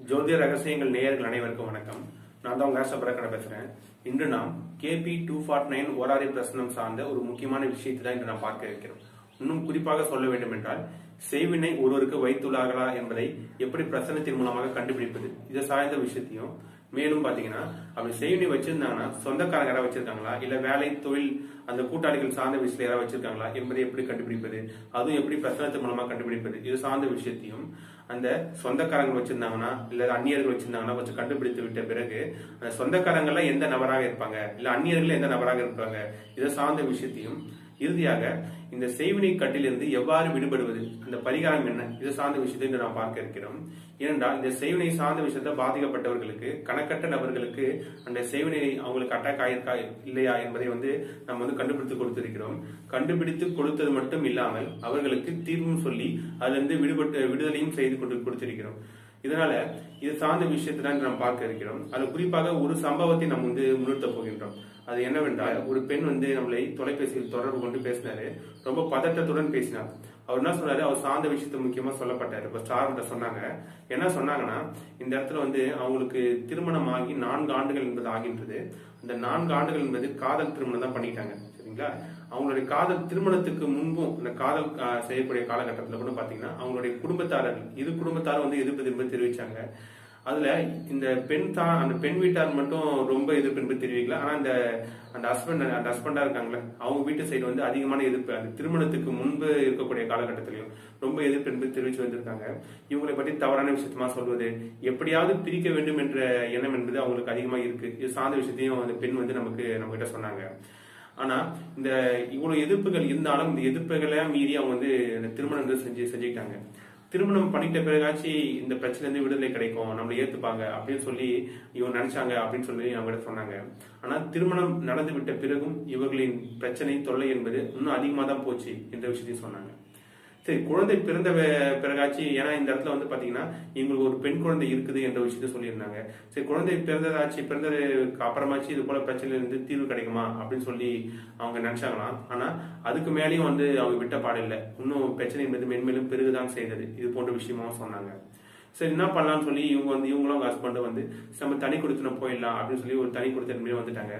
ஜோதிட ரகசியங்கள் நேயர்கள் அனைவருக்கும் வணக்கம். நான் தான் உங்க பிரகடனை பேசுறேன். இன்று நாம் KP 249 ஓராரி பிரசனம் சார்ந்த ஒரு முக்கியமான விஷயத்தை தான் இன்று நாம் பார்க்க இருக்கிறோம். இன்னும் குறிப்பாக சொல்ல வேண்டும் என்றால், செய்வினை ஒருவருக்கு வைத்துள்ளார்களா என்பதை எப்படி பிரசனத்தின் மூலமாக கண்டுபிடிப்பது, இதை சார்ந்த விஷயத்தையும், மேலும் பாத்தீங்கன்னா அப்படி செய்வினை வச்சிருந்தாங்கன்னா சொந்தக்காரங்க யாராவது வச்சிருக்காங்களா, இல்ல வேலை தொழில் அந்த கூட்டாளிகள் சார்ந்த விஷயத்துல யாராவது வச்சிருக்காங்களா என்பதை எப்படி கண்டுபிடிப்பது, அதுவும் எப்படி பிரசனத்தின் மூலமா கண்டுபிடிப்பது, இது சார்ந்த விஷயத்தையும், அந்த சொந்தக்காரங்க வச்சிருந்தாங்கன்னா இல்ல அந்நியர்கள் வச்சிருந்தாங்கன்னா கொஞ்சம் கண்டுபிடித்து விட்ட பிறகு அந்த சொந்தக்காரங்கள்ல எந்த நபராக இருப்பாங்க, இல்ல அந்நியர்கள் எந்த நபராக இருப்பாங்க, இதை சார்ந்த விஷயத்தையும், இறுதியாக இந்த செய்வினை கட்டிலிருந்து எவ்வாறு விடுபடுவது, அந்த பரிகாரம் என்ன, இது சார்ந்த விஷயத்தை நாம் பார்க்க இருக்கிறோம். ஏனென்றால் இந்த செய்வினை சார்ந்த விஷயத்த பாதிக்கப்பட்டவர்களுக்கு, கணக்கற்ற நபர்களுக்கு அந்த செய்வினை அவங்களுக்கு அட்டாக் ஆயிருக்கா இல்லையா என்பதை நம்ம கண்டுபிடித்து கொடுத்திருக்கிறோம். கண்டுபிடித்து கொடுத்தது மட்டும் இல்லாமல் அவர்களுக்கு தீர்வும் சொல்லி அதுல இருந்து விடுதலையும் செய்து கொடுத்திருக்கிறோம். இதனால இது சார்ந்த விஷயத்தை தான் நாம் பார்க்க இருக்கிறோம். அது குறிப்பாக ஒரு சம்பவத்தை நம்ம முன்னிறுத்த போகின்றோம். அது என்னவென்றால், ஒரு பெண் நம்மளை தொலைபேசியில் தொடர்பு கொண்டு பேசினாரு. ரொம்ப பதட்டத்துடன் பேசினார். அவர் என்ன சொன்னாரு, அவர் சார்ந்த விஷயத்த முக்கியமா சொல்லப்பட்டாரு. இப்ப ஸ்டார்கிட்ட சொன்னாங்க. என்ன சொன்னாங்கன்னா, இந்த இடத்துல அவங்களுக்கு திருமணம் ஆகி 4 ஆண்டுகள் என்பது ஆகின்றது. அந்த 4 ஆண்டுகள் என்பது காதல் திருமணம் தான் பண்ணிட்டாங்க. சரிங்களா? அவங்களுடைய காதல் திருமணத்துக்கு முன்பும் இந்த காதல் செய்யக்கூடிய காலகட்டத்தில் கூட பாத்தீங்கன்னா அவங்களுடைய குடும்பத்தாரர்கள், இரு குடும்பத்தாரும் எதிர்ப்பு திரும்ப தெரிவிச்சாங்க. அதுல இந்த அந்த பெண் வீட்டார் மட்டும் ரொம்ப எதிர்ப்பு என்பது தெரிவிக்கல. ஆனா அந்த ஹஸ்பண்டா இருக்காங்களே, அவங்க வீட்டு சைடு அதிகமான எதிர்ப்பு, அந்த திருமணத்துக்கு முன்பு இருக்கக்கூடிய காலகட்டத்திலையும் ரொம்ப எதிர்ப்பு என்பது தெரிவிச்சு வந்திருக்காங்க. இவங்களை பற்றி தவறான விஷயமா சொல்வது, எப்படியாவது பிரிக்க வேண்டும் என்ற எண்ணம் என்பது அவங்களுக்கு அதிகமா இருக்கு. இது சார்ந்த விஷயத்தையும் அந்த பெண் நம்ம கிட்ட சொன்னாங்க. ஆனா இந்த இவ்வளவு எதிர்ப்புகள் இருந்தாலும் இந்த எதிர்ப்புகளை மீறி அவங்க திருமணம் செஞ்சுக்கிட்டாங்க. திருமணம் பண்ணிட்ட பிறகாச்சு இந்த பிரச்சனை விடுதலை கிடைக்கும், நம்மளை ஏத்துப்பாங்க அப்படின்னு சொல்லி இவங்க நினைச்சாங்க அப்படின்னு சொல்லி அவங்க சொன்னாங்க. ஆனா திருமணம் நடந்து விட்ட பிறகும் இவர்களின் பிரச்சனை தொல்லை என்பது இன்னும் அதிகமா தான் போச்சு என்ற விஷயத்தையும் சொன்னாங்க. சரி, குழந்தை பிறந்த பிறகாச்சு, ஏன்னா இந்த இடத்துல பாத்தீங்கன்னா எங்களுக்கு ஒரு பெண் குழந்தை இருக்குது என்ற விஷயத்த சொல்லியிருந்தாங்க. சரி, குழந்தை பிறந்ததுக்கு அப்புறமாச்சு இது போல பிரச்சனையில இருந்து தீர்வு கிடைக்குமா அப்படின்னு சொல்லி அவங்க நினைச்சாங்களாம். ஆனா அதுக்கு மேலேயும் அவங்க விட்ட பாடில்லை. இன்னும் பிரச்சனை என்பது மென்மேலும் பெருகுதான் செய்தது. இது போன்ற விஷயமாவும் சொன்னாங்க. சரி, என்ன பண்ணலாம்னு சொல்லி இவங்களும் அவங்க ஹஸ்பண்ட் நம்ம தனி கொடுத்துன போயிடலாம் அப்படின்னு சொல்லி ஒரு தனி கொடுத்த வந்துட்டாங்க.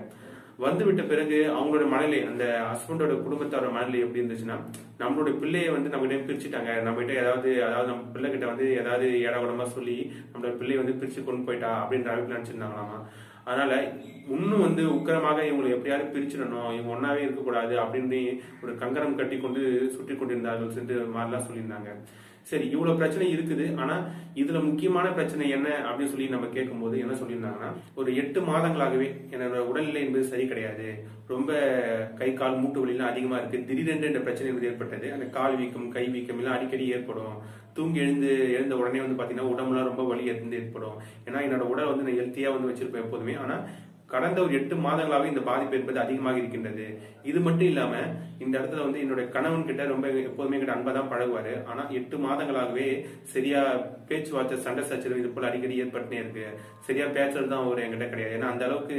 விட்ட பிறகு அவங்களோட மனநிலை, அந்த ஹஸ்பண்டோட குடும்பத்தோட மனநிலை எப்படி இருந்துச்சுன்னா, நம்மளோட பிள்ளையை நம்ம கிட்ட பிரிச்சுட்டாங்க, நம்ம கிட்ட அதாவது நம்ம பிள்ளை கிட்ட ஏதாவது ஏடாகுடமா சொல்லி நம்மளோட பிள்ளையை பிரிச்சு கொண்டு போயிட்டா அப்படின்ற அமைப்பு நினைச்சிருந்தாங்களாமா. அதனால இன்னும் உக்கிரமாக இவங்களை எப்படியாவது பிரிச்சிடணும், இவங்க ஒன்னாவே இருக்கக்கூடாது அப்படின்னு ஒரு கங்கரம் கட்டி கொண்டு சுற்றி கொண்டிருந்தார்கள் சென்று மாதிரிலாம் சொல்லியிருந்தாங்க. சரி, இவ்வளவு பிரச்சனை இருக்குது. ஆனா இதுல முக்கியமான பிரச்சனை என்ன அப்படின்னு சொல்லி நம்ம கேட்கும் போது என்ன சொல்லியிருந்தாங்கன்னா, ஒரு 8 மாதங்களாகவே என்னோட உடல்நிலை என்பது சரி கிடையாது, ரொம்ப கை கால் மூட்டு வலிலாம் அதிகமா இருக்கு, திடீரென்று இந்த பிரச்சனை என்பது ஏற்பட்டது. அந்த கால் வீக்கம் கை வீக்கம் எல்லாம் அடிக்கடி ஏற்படும். தூங்கி எழுந்த உடனே பாத்தீங்கன்னா உடம்புலாம் ரொம்ப வலி ஏற்படும். ஏன்னா என்னோட உடல் நான் ஹெல்த்தியா வச்சிருப்பேன் எப்போதுமே. ஆனா கடந்த ஒரு 8 மாதங்களாவே இந்த பாதிப்பு என்பது அதிகமாக இருக்கின்றது. இது மட்டும் இல்லாம இந்த இடத்துல என்னுடைய கணவன் கிட்ட ரொம்ப எப்போதுமே கிட்ட அன்பா தான் பழகுவாரு. ஆனா 8 மாதங்களாகவே சரியா பேச்சுவார்த்தை, சண்டை சச்சரவு இது போல அடிக்கடி ஏற்பட்டுனே இருக்கு. சரியா பேச்சுறது தான் அவர் என்கிட்ட கிடையாது. ஏன்னா அந்த அளவுக்கு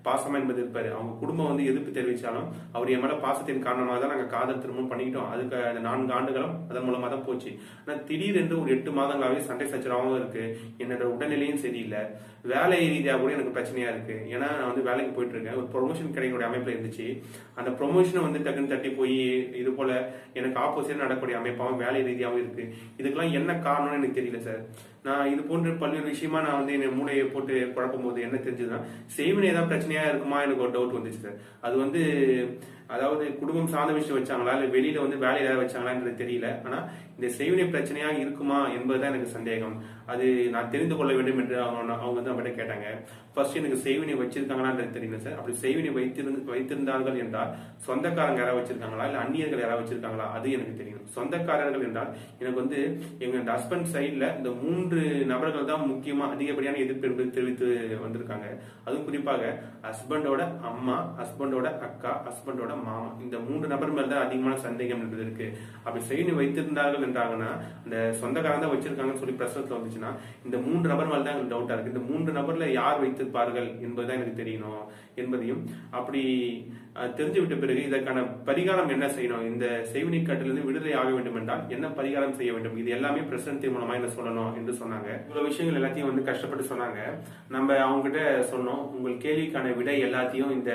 பாசமா என்பது இருப்பாரு. அவங்க குடும்பம் எதிர்ப்பு தெரிவிச்சாலும் அவர் என் மேல பாசத்தின் காரணமாக தான் நாங்க காதல் திருமணம் பண்ணிக்கிட்டோம். அதுக்கு 4 ஆண்டுகளும் அதன் மூலமா தான் போச்சு. ஆனா திடீரென்று ஒரு 8 மாதங்களாவே சண்டை சச்சரவாகவும் இருக்கு. என்னோட உடல்நிலையும் சரியில்லை, வேலை ரீதியாக கூட எனக்கு பிரச்சனையா இருக்கு. ஏன்னா நான் வேலைக்கு போயிட்டு இருக்கேன், ஒரு ப்ரொமோஷன் கிடைக்கக்கூடிய அமைப்புல இருந்துச்சு. அந்த ப்ரொமோஷனை டக்குன்னு தட்டி போய் இது போல எனக்கு ஆப்போசிட் நடக்கக்கூடிய அமைப்பாகவும் வேலை ரீதியாகவும் இருக்கு. இதுக்கெல்லாம் என்ன காரணம்னு எனக்கு தெரியல சார். நான் இது போன்ற பல்வேறு விஷயமா நான் என் மூளையை போட்டு குழப்பும் போது என்ன தெரிஞ்சதுன்னா, செய்வினை ஏதாவது பிரச்சனையா இருக்குமா எனக்கு ஒரு டவுட் வந்துச்சு சார். அது அதாவது குடும்பம் சார்ந்த விஷயம் வச்சாங்களா, இல்ல வெளியில வேலை ஏதாவது வச்சாங்களான்றது தெரியல. ஆனா இந்த செய்வினை பிரச்சனையா இருக்குமா என்பதுதான் எனக்கு சந்தேகம். அது நான் தெரிந்து கொள்ள வேண்டும் என்று அவங்க அவங்ககிட்ட கேட்டாங்க. ஃபர்ஸ்ட் எனக்கு செய்வினை வச்சிருக்காங்களான்றது தெரியல சார். அப்படி செய்வினை வைத்திருந்தார்கள் என்றால் சொந்தக்காரங்க யாராவது வச்சிருக்காங்களா, இல்ல அந்நியர்கள் யாராவது வச்சிருக்காங்களா, அது எனக்கு தெரியும். சொந்தக்காரர்கள் என்றால் எனக்கு எங்க ஹஸ்பண்ட் சைட்ல இந்த 3 நபர்கள் தான் முக்கியமா அதிகப்படியான எதிர்ப்பு என்பது தெரிவித்து வந்திருக்காங்க. அதுவும் குறிப்பாக ஹஸ்பண்டோட அம்மா, ஹஸ்பண்டோட அக்கா, ஹஸ்பண்டோட மாமா, இந்த 3 நபர் மேல தான் அதிகமான சந்தேகம் என்பது இருக்கு. அப்படி செய்வினை வைத்திருந்தார்கள் என்றாங்கன்னா அந்த சொந்தக்காரங்க தான் வச்சிருக்காங்கன்னு சொல்லி பிரச்சனை வந்துச்சு. வந்துச்சுன்னா இந்த 3 நபர் மேல தான் எனக்கு டவுட்டா இருக்கு. இந்த 3 நபர்ல யார் வைத்திருப்பார்கள் என்பதுதான் எனக்கு தெரியணும் என்பதையும், அப்படி தெரிஞ்சு விட்ட பிறகு இதற்கான பரிகாரம் என்ன செய்யணும், இந்த செய்வினை காட்டிலிருந்து விடுதலை ஆக வேண்டும் என்றால் என்ன பரிகாரம் செய்ய வேண்டும், இது எல்லாமே பிரசனத்தின் மூலமா என்ன சொல்லணும் என்று சொன்னாங்க. இவ்வளவு விஷயங்கள் எல்லாத்தையும் வந்து கஷ்டப்பட்டு சொன்னாங்க. நம்ம அவங்க கிட்ட சொன்னோம், உங்கள் கேள்விக்கான விடை எல்லாத்தையும் இந்த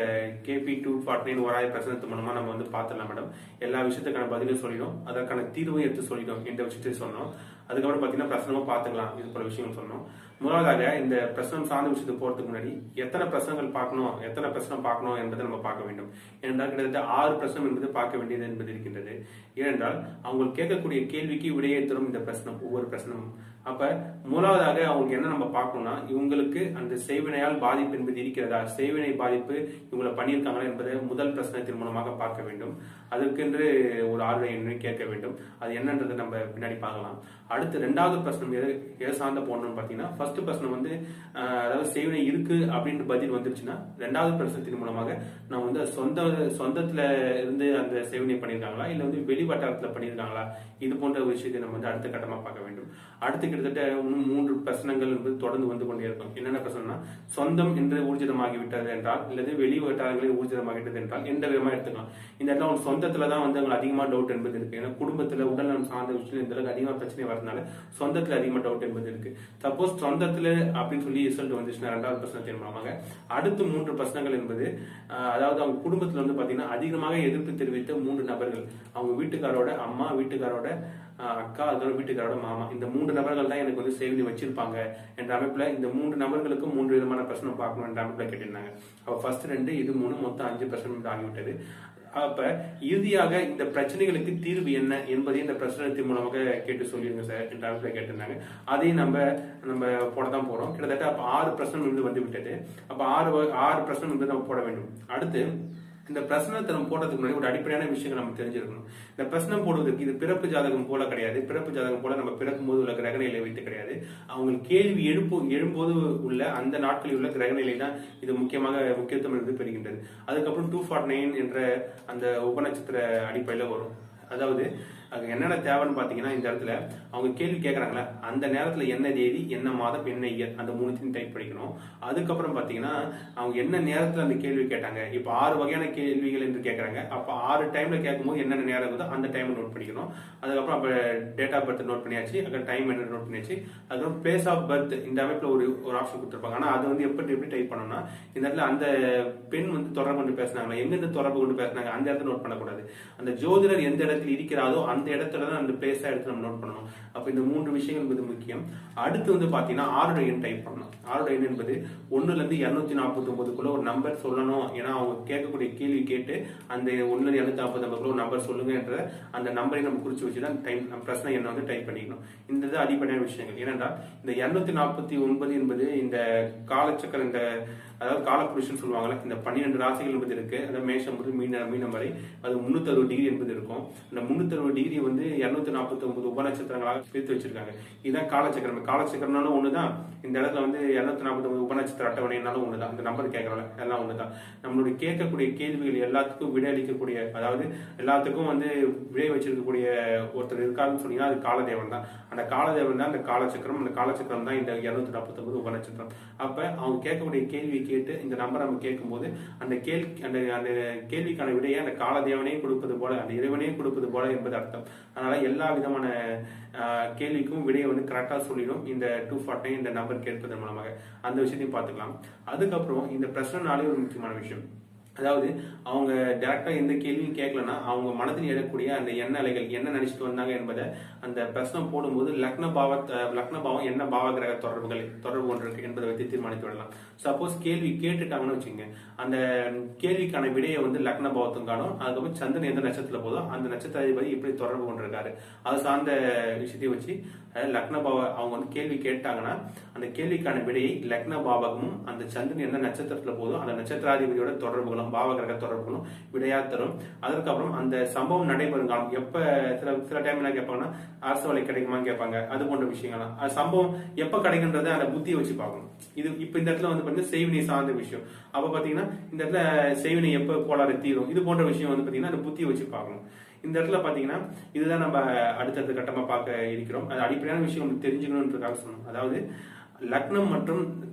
KP 249 ஓராய பிரசனத்து மூலமா நம்ம வந்து பார்த்துடலாம் மேடம். எல்லா விஷயத்துக்கான பதிலும் சொல்லிடும், அதற்கான தீர்வும் எடுத்து சொல்லிடும் என்ற விஷயத்தை சொன்னோம். அதுக்கப்புறம் பாத்தீங்கன்னா பிரசனமும் பார்த்துக்கலாம், இது போல விஷயங்கள் சொன்னோம். முதலாவதாக இந்த பிரசனம் சார்ந்த விஷயத்துக்கு போறதுக்கு முன்னாடி எத்தனை பிரசனங்கள் பார்க்கணும், எத்தனை பிரசனம் பார்க்கணும் என்பதை நம்ம பார்க்க வேண்டும். ஏனென்றால் கிட்டத்தட்ட 6 பிரசனம் என்பது பார்க்க வேண்டியது என்பது இருக்கின்றது. ஏனென்றால் அவங்க கேட்கக்கூடிய கேள்விக்கு விடையை தரும் இந்த பிரசனம், ஒவ்வொரு பிரசனமும். அப்ப முதலாவதாக அவங்களுக்கு என்ன நம்ம பார்க்கணும்னா, இவங்களுக்கு அந்த செய்வினையால் பாதிப்பு என்பது இருக்கிறதா, செய்வினை பாதிப்பு இவங்களை பண்ணியிருக்காங்களா என்பதை முதல் பிரசனத்தின் மூலமாக பார்க்க வேண்டும். அதற்கென்று ஒரு ஆர்வம் என்ன கேட்க வேண்டும், அது என்னன்றதை நம்ம பின்னாடி பார்க்கலாம். அடுத்து 2வது பிரச்சனை எதை சார்ந்த போடணும்னு பாத்தீங்கன்னா, ஃபர்ஸ்ட் பிரச்சனை வந்து அதாவது செய்வினை இருக்கு அப்படின்ற பதில் வந்துருச்சுன்னா 2வது பிரச்சனத்தின் மூலமாக நம்ம வந்து சொந்தத்துல இருந்து அந்த செய்வினை பண்ணியிருக்காங்களா, இல்ல வந்து வெளி வட்டாரத்துல பண்ணியிருக்காங்களா, இது போன்ற விஷயத்தை நம்ம வந்து அடுத்த கட்டமா பார்க்க வேண்டும். அடுத்து கிட்டத்தட்ட இன்னும் 3 பிரச்சனைகள் என்பது தொடர்ந்து வந்து கொண்டே இருக்கும். என்னென்ன பிரச்சனைனா, சொந்தம் என்று ஊர்ஜிதமாகிவிட்டது என்றால், இல்லது வெளி வட்டாரங்களில் ஊர்ஜிதமாகிவிட்டது என்றால் எந்த விதமா எடுத்துக்கலாம். இந்த இடத்துல அவங்க சொந்தத்துலதான் வந்து அவங்களுக்கு அதிகமா டவுட் என்பது இருக்கு. ஏன்னா குடும்பத்துல உடல்நலம் சார்ந்த விஷயம் இந்த அளவுக்கு அதிகமா பிரச்சனை வரதுனால சொந்தத்துல அதிகமா டவுட் என்பது இருக்கு. சப்போஸ் சொந்தத்துல அப்படின்னு சொல்லி ரிசல்ட் வந்துச்சுன்னா 2வது பிரச்சனத்தின் மூலமாக அடுத்து 3 பிரச்சனைகள் என்பது, அதாவது அவங்க குடும்பத்துல வந்து பாத்தீங்கன்னா அதிகமாக எதிர்ப்பு தெரிவித்த 3 நபர்கள், அவங்க வீட்டுக்காரோட அம்மா, வீட்டுக்காரோட அக்கா, அதோட வீட்டுக்காரோட மாமா, இந்த 3 நபர்கள் தான் எனக்கு வந்து செய்தி வச்சிருப்பாங்க என்ற அமைப்புல இந்த 3 நபர்களுக்கும் 3 விதமான பிரச்சனை பார்க்கணும் என்ற அமைப்புல கேட்டிருந்தாங்க. அப்ப ஃபர்ஸ்ட் 2, இது 3, மொத்தம் 5 பிரச்சனை ஆகிவிட்டது. அப்ப இறுதியாக இந்த பிரச்சனைகளுக்கு தீர்வு என்ன என்பதையும் இந்த பிரச்சனத்தின் மூலமாக கேட்டு சொல்லிருங்க சார் என்ற அமைப்புல கேட்டிருந்தாங்க. அதையும் நம்ம போடதான் போறோம். கிட்டத்தட்ட அப்ப 6 பிரச்சனை வந்து விட்டது. அப்ப 6 பிரச்சனை நம்ம போட வேண்டும். அடுத்து இந்த பிரசனத்தை நம்ம போடுறதுக்கு முன்னாடி ஒரு அடிப்படையான விஷயங்கள் நம்ம தெரிஞ்சிருக்கணும். இந்த பிரசனம் போடுவதற்கு இது பிறப்பு ஜாதகம் போல கிடையாது. பிறப்பு ஜாதகம் போல நம்ம பிறக்கும் போது உள்ள கிரகநிலை வைத்து கிடையாது. அவங்களுக்கு கேள்வி எழும்போது உள்ள அந்த நாட்களில் உள்ள கிரகநிலை தான் இது முக்கியத்துவம் இருந்து பெறுகின்றது. அதுக்கப்புறம் 249 என்ற அந்த உபநட்சத்திர அடிப்படையில வரும். அதாவது அது என்னென்ன தேவைன்னு பாத்தீங்கன்னா, இந்த இடத்துல அவங்க கேள்வி கேட்கறாங்களா, அந்த நேரத்துல என்ன தேதி, என்ன மாதம், என்ன இயர், அந்த 3த்தையும் டைப் படிக்கணும். அதுக்கப்புறம் பாத்தீங்கன்னா அவங்க என்ன நேரத்துல அந்த கேள்வி கேட்டாங்க. இப்ப 6 வகையான கேள்விகள் என்று கேட்கறாங்க. அப்ப 6 டைம்ல கேட்கும்போது என்னென்ன நேரம் இருக்குதோ அந்த டைம் நோட் பண்ணிக்கணும். அதுக்கப்புறம் அப்ப டேட் ஆஃப் பர்த் நோட் பண்ணியாச்சு, அப்புறம் டைம் என்ன நோட் பண்ணியாச்சு. அதுக்கப்புறம் பிளேஸ் ஆஃப் பர்த் இந்த அமைப்புல ஒரு ஆப்ஷன் கொடுத்துருப்பாங்க. ஆனா அது வந்து எப்படி டைப் பண்ணணும்னா, இந்த இடத்துல அந்த பெண் வந்து தொடர்பு கொண்டு பேசினாங்களா, எங்கிருந்து தொடர்பு கொண்டு பேசினாங்க அந்த இடத்துல நோட் பண்ணக்கூடாது. அந்த ஜோதிடர் எந்த இடத்துல இருக்கிறாரோ அந்த இடத்துல தான் அந்த பிளேஸா எடுத்து நம்ம நோட் பண்ணணும். அப்ப இந்த 3 விஷயங்கள் என்பது முக்கியம். அடுத்து வந்து பாத்தீங்கன்னா 6 எண் டைப் பண்ணணும். 6 எண் என்பது 1ல இருந்து 249 ஒரு நம்பர் சொல்லணும். ஏன்னா அவங்க கேட்கக்கூடிய கேள்வி கேட்டு அந்த 1ல இருந்து 249 ஒரு நம்பர் சொல்லுங்க என்ற அந்த நம்பரை நம்ம குறிச்சு வச்சுதான் பிரச்சனை எண்ணை வந்து டைப் பண்ணிக்கணும். இந்த அடிப்படையான விஷயங்கள். ஏனென்றால் இந்த 249 என்பது இந்த காலச்சக்கரம், இந்த அதாவது காலப்புருஷன் சொல்லுவாங்கல்ல, இந்த 12 ராசிகள் என்பது இருக்கு. அதாவது மேஷம் முதல் மீனம் வரை அது 360 டிகிரி என்பது இருக்கும். இந்த 360 டிகிரி வந்து 249 உபநட்சத்திரங்களாக பிரித்து வச்சிருக்காங்க. இதுதான் காலச்சக்கரம். காலச்சக்கரம்னாலும் ஒண்ணுதான், இந்த இடத்துல வந்து 249 உபநட்சத்திர அட்டவணைனாலும் ஒண்ணுதான். இந்த நம்பர் கேட்கறோம்ல எல்லாம் ஒண்ணுதான். நம்மளுடைய கேட்கக்கூடிய கேள்விகள் எல்லாத்துக்கும் விடை அளிக்கக்கூடிய, அதாவது எல்லாத்துக்கும் வந்து விடை வச்சிருக்கக்கூடிய ஒருத்தர் இருக்காருன்னு சொன்னீங்கன்னா அது காலதேவன் தான். அந்த காலதேவன் தான் அந்த காலச்சக்கரம். அந்த காலச்சக்கரம் தான் இந்த 249 உபநட்சத்திரம். அப்ப அவங்க கேட்கக்கூடிய கேள்வி கேட்டு இந்த நம்பர் நம்ம கேட்கும் போது அந்த கேள்விக்கான விடையை அந்த காலதேவனே கொடுப்பது போல, அந்த இறைவனே கொடுப்பது போல என்பது அர்த்தம். அதனால எல்லா விதமான கேள்விக்கும் விடையை வந்து கரெக்டா சொல்லிடும் இந்த 249 இந்த நம்பர் கேட்பதன் மூலமாக. அந்த விஷயத்தையும் பார்த்துக்கலாம். அதுக்கப்புறம் இந்த பிரச்சனைனாலே ஒரு முக்கியமான விஷயம், அதாவது அவங்க டைரக்டா எந்த கேள்வியும் கேட்கலன்னா அவங்க மனதில் எழக்கூடிய அந்த எண்ண அலைகள் என்ன நினைச்சிட்டு வந்தாங்க என்பதை அந்த பிரச்சனை போடும்போது லக்ன பாவம் என்ன பாவ கிரக தொடர்பு கொண்டிருக்கு என்பதை வைத்து தீர்மானித்து விடலாம். சப்போஸ் கேள்வி கேட்டுட்டாங்கன்னு வச்சுங்க, அந்த கேள்விக்கான விடையை வந்து லக்ன பாவத்தும் காணும். அதுக்கப்புறம் சந்திரன் எந்த நட்சத்திரத்துல போதோ அந்த நட்சத்திர அதிபதி எப்படி தொடர்பு கொண்டிருக்காரு அது சார்ந்த விஷயத்தை வச்சு லக்ன பாவ அவங்க வந்து கேள்வி கேட்டாங்கன்னா அந்த கேள்விக்கான விடையை லக்ன பாவகமும் அந்த சந்திரன் எந்த நட்சத்திரத்துல போதோ அந்த நட்சத்திராதிபதியோட தொடர்புகளும் பாவகிரக தொடர்புகளும் விடையா தரும். அதுக்கப்புறம் அந்த சம்பவம் நடைபெறும் காலம் எப்ப, சில டைம் என்ன கேட்பாங்கன்னா அரசு வேலை கிடைக்குமான்னு கேட்பாங்க. அது போன்ற விஷயங்கள்லாம் அது சம்பவம் எப்ப கிடைக்குன்றத அந்த புத்தியை வச்சு பார்க்கணும். இது இப்ப இந்த இடத்துல வந்து பாத்தீங்கன்னா செய்வினை சார்ந்த விஷயம். அப்ப பாத்தீங்கன்னா இந்த இடத்துல செய்வினை எப்ப கோளாறு தீரும், இது போன்ற விஷயம் வந்து பாத்தீங்கன்னா அந்த புத்தியை வச்சு பார்க்கணும். இந்த இடத்துல பாத்தீங்கன்னா இதுதான் நம்ம அடுத்தடுத்த கட்டமா பார்க்க இருக்கிறோம். அது அடிப்படையான விஷயம் உங்களுக்கு தெரிஞ்சுக்கணுன்றதுக்காக சொன்னோம். அதாவது லக்னம் மற்றும்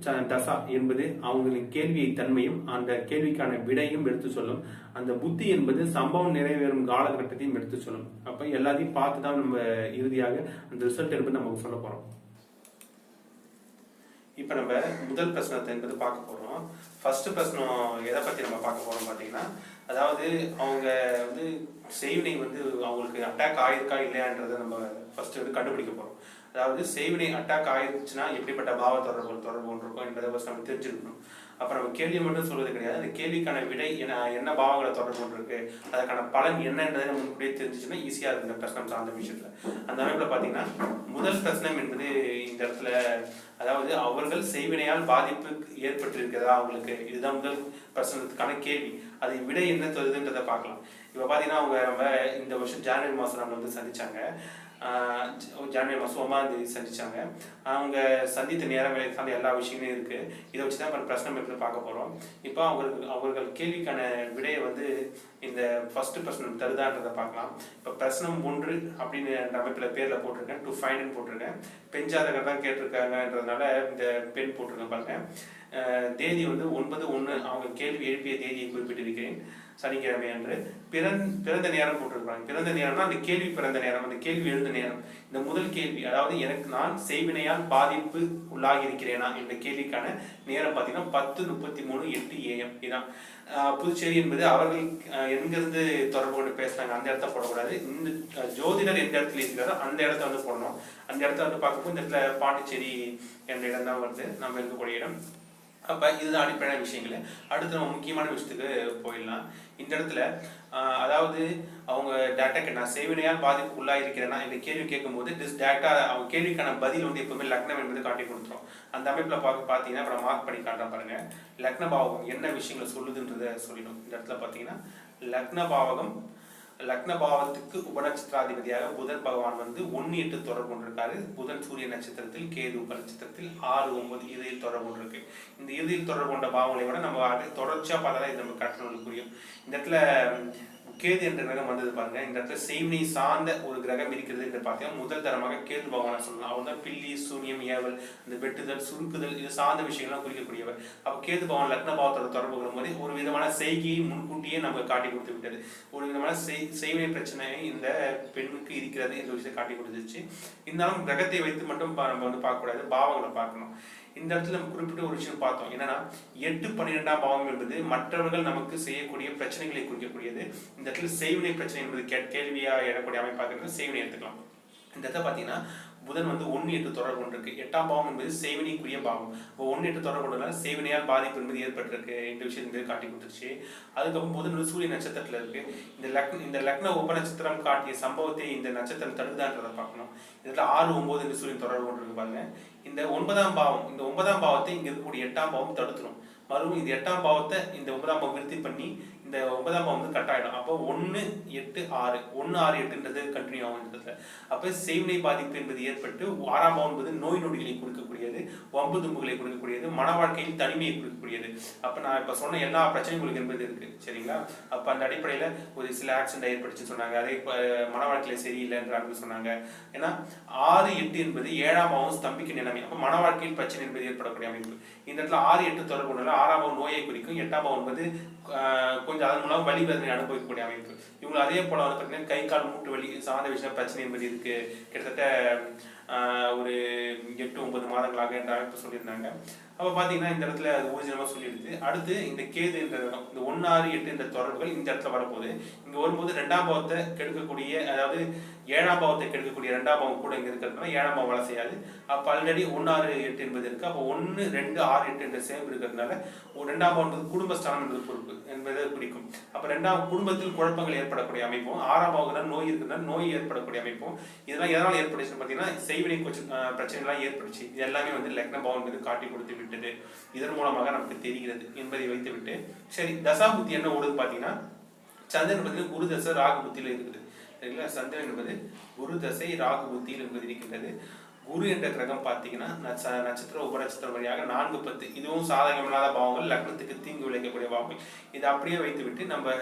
தசா என்பது அவங்களின் கேள்வியை தன்மையும் அந்த கேள்விக்கான விடையும் எடுத்து சொல்லும். அந்த புத்தி என்பது சம்பவம் நிறைவேறும் காலகட்டத்தையும் எடுத்து சொல்லும். அப்ப எல்லாத்தையும் பார்த்து தான் நம்ம இறுதியாக அந்த ரிசல்ட் என்பது நமக்கு சொல்ல போறோம். இப்ப நம்ம முதல் பிரச்சனத்தை என்பது பார்க்க போறோம். ஃபர்ஸ்ட் பிரச்சனம் எதை பத்தி நம்ம பார்க்க போறோம் பாத்தீங்கன்னா, அதாவது அவங்க வந்து செய்வினை வந்து அவங்களுக்கு அட்டாக் ஆயிருக்கா இல்லையான்றதை நம்ம ஃபர்ஸ்ட் வந்து கண்டுபிடிக்க போறோம். அதாவது செய்வினை அட்டாக் ஆயிருச்சுன்னா எப்படிப்பட்ட பாவ தொடர்பு ஒன்று இருக்கும் என்பதை ஃபர்ஸ்ட் நம்ம தெரிஞ்சுக்கணும். அப்ப நம்ம கேள்வி மட்டும் சொல்வது கிடையாது, அந்த கேள்விக்கான விடை என்ன பாவங்களை தொடர்பு கொண்டு இருக்கு, அதுக்கான பலன் என்னன்றதை நம்ம முன்னாடியே தெரிஞ்சுச்சுன்னா ஈஸியா இருக்கு இந்த பிரச்சனை சார்ந்த விஷயத்துல. அந்த அமைப்புல பாத்தீங்கன்னா முதல் பிரச்சனை என்பது இந்த இடத்துல, அதாவது அவர்கள் செய்வினையால் பாதிப்பு ஏற்பட்டிருக்கிறதா அவங்களுக்கு, இதுதான் முதல் பிரச்சனத்துக்கான கேள்வி. அதை விடை என்ன தருதுன்றதை பார்க்கலாம். இப்ப பாத்தீங்கன்னா அவங்க நம்ம இந்த வருஷம் ஜனவரி மாசம் நம்ம வந்து சந்திச்சாங்க. ஜனவரி மாதம் 9ஆம் தேதி சந்திச்சாங்க. அவங்க சந்தித்த நேரம் வேலை சார்ந்த எல்லா விஷயங்களும் இருக்கு. இதை வச்சுதான் இப்போ பிரச்சனை எப்படி பார்க்க போறோம். இப்போ அவர்கள் கேள்விக்கான விடையை வந்து இந்த ஃபர்ஸ்ட் பிரச்சனை தருதான்றதை பார்க்கலாம். இப்போ பிரச்சனை 1 அப்படின்னு அமைப்புல பேர்ல போட்டிருக்கேன், டு ஃபைண்ட் போட்டிருக்கேன். பெஞ்சாதகர் தான் கேட்டிருக்காங்கன்றதுனால இந்த பெண் போட்டிருக்கேன் பாருங்க. தேதி வந்து 9/1 அவங்க கேள்வி எழுப்பிய தேதியை குறிப்பிட்டிருக்கிறேன், சனிக்கிழமை அன்று. பிறந்த நேரம் போட்டிருக்காங்க. பிறந்த நேரம்னா அந்த கேள்வி பிறந்த நேரம், அந்த கேள்வி எழுந்த நேரம். இந்த முதல் கேள்வி, அதாவது எனக்கு நான் செய்வினையால் பாதிப்பு உள்ளாகி இருக்கிறேனா என்ற கேள்விக்கான நேரம் பார்த்தீங்கன்னா 10:33 AM. இதான் புதுச்சேரி என்பது அவர்கள் எங்கிருந்து தொடர்பு கொண்டு பேசுறாங்க அந்த இடத்த போடக்கூடாது. இந்த ஜோதிடர் எந்த இடத்துல இருக்கிறாரோ அந்த இடத்த வந்து போடணும். அந்த இடத்த வந்து பார்க்கும்போது இந்த இடத்துல பாண்டிச்சேரி என்ற இடம் தான் வந்து நம்ம இருக்கக்கூடிய இடம். அப்ப இதுதான் அடிப்படையான விஷயங்கள். அடுத்து நம்ம முக்கியமான விஷயத்துக்கு போயிடலாம். இந்த இடத்துல அதாவது அவங்க டேட்டா நான் செய்வினையால் பாதிப்பு உள்ளாயிருக்கிறேன்னா இந்த கேள்வி கேட்கும்போது திஸ் டேட்டா அவங்க கேள்விக்கான பதில் வந்து எப்பவுமே லக்னம் என்பது காட்டி கொடுத்துரும். அந்த அமைப்புல பார்த்தீங்கன்னா அப்புறம் மார்க் பண்ணி காட்டுறேன் பாருங்க. லக்ன பாவகம் என்ன விஷயங்களை சொல்லுதுன்றத சொல்லிடும். இந்த இடத்துல பார்த்தீங்கன்னா லக்ன பாவத்துக்கு உபநட்சத்திராதிபதியாக புதன் பகவான் வந்து 1-8 தொடர்பு கொண்டிருக்காரு. புதன் சூரிய நட்சத்திரத்தில், கேது உப நட்சத்திரத்தில் 6-9 இறுதியில் தொடர்பு கொண்டிருக்கு. இந்த இறுதியில் தொடர்பு கொண்ட பாவங்களை விட நம்ம தொடர்ச்சியா பார்த்தா இது நம்ம கட்டணும் புரியும். இந்த இடத்துல கேது என்ற கிரகம் வந்தது பாருங்க. இந்த இடத்துல செய்வினை சார்ந்த ஒரு கிரகம் இருக்கிறது என்று பார்த்தீங்கன்னா முதல் தரமாக கேது பகவான சொல்லலாம். அவர் தான் பில்லி, சூன்யம், ஏவல், இந்த வெட்டுதல், சுருக்குதல் இது சார்ந்த விஷயங்கள்லாம் குறிக்கக்கூடியவர். அப்ப கேது பகவான் லக்ன பாவத்தோட தொடர்பு கொள்ளும் போது ஒரு விதமான செய்கையை முன்கூட்டியே நமக்கு காட்டி கொடுத்து விட்டது. ஒரு விதமான செய்வினை பிரச்சனை இந்த பெண்ணுக்கு இருக்கிறது என்ற விஷயத்தை காட்டி கொடுத்துச்சு. இருந்தாலும் கிரகத்தை வைத்து மட்டும் நம்ம வந்து பார்க்கக்கூடாது, பாவங்களை பார்க்கணும். இந்த இடத்துல நம்ம குறிப்பிட்ட ஒரு விஷயம் பார்த்தோம். என்னன்னா 8-12ஆம் பாவம் என்பது மற்றவர்கள் நமக்கு செய்யக்கூடிய பிரச்சனைகளை குறிக்கக்கூடியது. இந்த இடத்துல செய்வினை பிரச்சனை என்பது கேள்வியா எழக்கூடிய அமைப்பாக செய்வினை எடுத்துக்கலாம். இந்த இடத்துல பாத்தீங்கன்னா புதன் வந்து 1-8 தொடர்பு கொண்டிருக்கு. 8ஆம் பாவம் என்பது செய்வினைக்குரிய பாவம். 1-8 தொடர்பு கொண்டதால செய்வினையால் பாதிப்பு என்பது ஏற்பட்டிருக்கு இந்த விஷயம் காட்டி கொடுத்துருச்சு. அதுக்கப்புறம் புதன் வந்து சூரிய நட்சத்திரத்துல இருக்கு. இந்த லக்ன உப நட்சத்திரம் காட்டிய சம்பவத்தை இந்த நட்சத்திரம் தடுதான்றதை பார்க்கணும். இதுல 6-9 என்று சூரியன் தொடர்பு கொண்டிருக்கு பாருங்க. இந்த 9ஆம் பாவம், இந்த 9ஆம் பாவத்தை இங்க இருக்கக்கூடிய 8ஆம் பாவம் தடுத்துரும். மறுபடியும் இந்த 8ஆம் பாவத்தை இந்த 9ஆம் பாவம் விருத்தி பண்ணி இந்த 9ஆம் பாவம் வந்து கட் ஆயிடும். அப்போ 1-8-6 1-6-8ன்றது கண்டினியூ ஆகும். அப்ப செய்வினை பாதிப்பு என்பது ஏற்பட்டு 6ஆம் பாவம் என்பது நோய் நொடிகளை கொடுக்கக்கூடியது, வம்பு தும்புகளை கொடுக்கக்கூடியது, மன வாழ்க்கையில் தனிமையை கொடுக்கக்கூடியது. அப்ப நான் இப்ப சொன்ன எல்லா பிரச்சனைகளுக்கு என்பது இருக்கு சரிங்களா. அப்ப அந்த அடிப்படையில ஒரு சில ஆக்சிடென்ட் ஏற்பட்டுச்சு சொன்னாங்க, அதே மன வாழ்க்கையில சரியில்லைன்றாங்க சொன்னாங்க. ஏன்னா 6-8 என்பது 7ஆம் பாவம் ஸ்தம்பிக்க நிலைமை. அப்ப மன வாழ்க்கையில் பிரச்சனை என்பது ஏற்படக்கூடிய அமைப்பு. இந்த இடத்துல 6-8 தொடர்பு கொண்டால 6ஆம் பாவம் நோயை குறிக்கும், 8ஆம் பாவம் என்பது கொஞ்சம் அதன் மூலம் வலி வேதனை அனுபவிக்கக்கூடிய அமைப்பு. இவங்க அதே போல வந்து பார்த்தீங்கன்னா கை கால் மூட்டு வலி சார்ந்த விஷயம் பிரச்சனை என்பது இருக்கு. கிட்டத்தட்ட ஒரு 8-9 மாதங்களாக என்ற அமைப்பு சொல்லியிருந்தாங்க. அப்ப பாத்தீங்கன்னா இந்த இடத்துல அது ஊர்ஜிதமா சொல்லிடுது. அடுத்து இந்த கேது என்ற இந்த 1-6-8 என்ற தொடர்புகள் இந்த இடத்துல வரப்போகுது. இங்க வரும்போது 2ஆம் பாவத்தை கெடுக்கக்கூடிய, அதாவது 7ஆம் பாவத்தை கெடுக்கக்கூடிய 2ஆம் பாவம் கூட இங்க இருக்கிறதுனால 7ஆம் பாவம் வேலை செய்யாது. அப்ப ஆல்ரெடி 1-6-8 என்பது இருக்கு. அப்போ 1-2-6-8 என்ற சேர்ந்து இருக்கிறதுனால 2ஆம் பாவம் என்பது குடும்பஸ்தானம் என்பது பொறுப்பு என்பதை குறிக்கும். அப்ப 2ஆம் குடும்பத்தில் குழப்பங்கள் ஏற்படக்கூடிய அமைப்பும், 6ஆம் பாவம் நோய் இருக்கிறதுனால நோய் ஏற்படக்கூடிய அமைப்பும். இதெல்லாம் எதனால் ஏற்படுச்சுன்னு பாத்தீங்கன்னா செய்வினை பிரச்சனைலாம் ஏற்படுச்சு. இது எல்லாமே வந்து லக்ன பாவம் என்பது காட்டி கொடுத்து விட்டது. இதன் மூலமாக நமக்கு தெரிகிறது என்பதை வைத்துவிட்டு சரி தசா புத்தி என்ன ஓடுது பாத்தீங்கன்னா சந்திரன் என்பது குரு தசை ராகு புத்தியில இருக்குது சரிங்களா. சந்திரன் என்பது குரு தசை ராகு புத்தியில் என்பது இருக்கின்றது. குரு என்ற கிரகம் பார்த்தீங்கன்னா நட்சத்திர உபநட்சத்திரம் வழியாக 4-10 இதுவும் சாதகமில்லாத பாவங்கள், லக்னத்துக்கு தீங்கு விளைக்கக்கூடிய பாவங்கள். இதை அப்படியே வைத்துவிட்டு நம்ம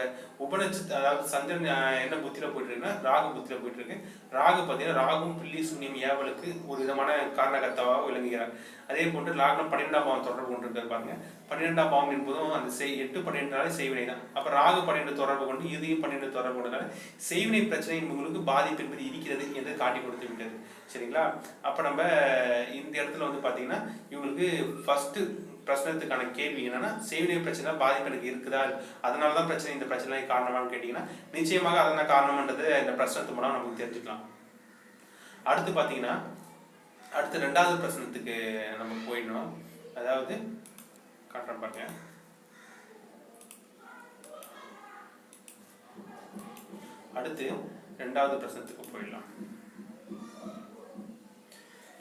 உபநட்சத்திர அதாவது சந்திரன் என்ன புத்தியில போயிட்டு இருக்குன்னா ராகு புத்தியில போயிட்டு இருக்கு. ராகு பார்த்தீங்கன்னா ராகும் பில்லி சூன்யம் ஏவலுக்கு ஒரு விதமான காரணகர்த்தாவாக விளங்குகிறார். அதே போன்று லாக்னம் 12ஆம் பாவம் தொடர்பு கொண்டு பாருங்க. 12ஆம் பாவம் என்பதும் அந்த 8-12 செய்வினை தான். அப்ப ராகு 12 தொடர்பு கொண்டு இதையும் 12 தொடர்பு கொண்டதால செய்வினை பிரச்சனை உங்களுக்கு பாதிப்பு என்பது இருக்கிறது என்று காட்டி கொடுத்து விட்டது. சரிங்களா? அப்ப நம்ம இந்த இடத்துல வந்து பாத்தீங்கன்னா இவங்களுக்கு ஃபர்ஸ்ட் பிரச்சனத்துக்கான கேள்வி என்னன்னா செய்வினை பிரச்சனை பாதிப்பு எனக்கு இருக்குதா, அதனாலதான் பிரச்சனை, இந்த பிரச்சனை காரணமானு கேட்டீங்கன்னா நிச்சயமாக அதனால காரணம்ன்றது இந்த பிரச்சனத்து மூலம் நமக்கு தெரிஞ்சுக்கலாம். அடுத்து பாத்தீங்கன்னா அடுத்து 2வது பிரச்சனத்துக்கு நம்ம போயிடணும். அதாவது காட்டுறேன் பாருங்க. அடுத்து 2வது பிரச்சனத்துக்கு போயிடலாம்.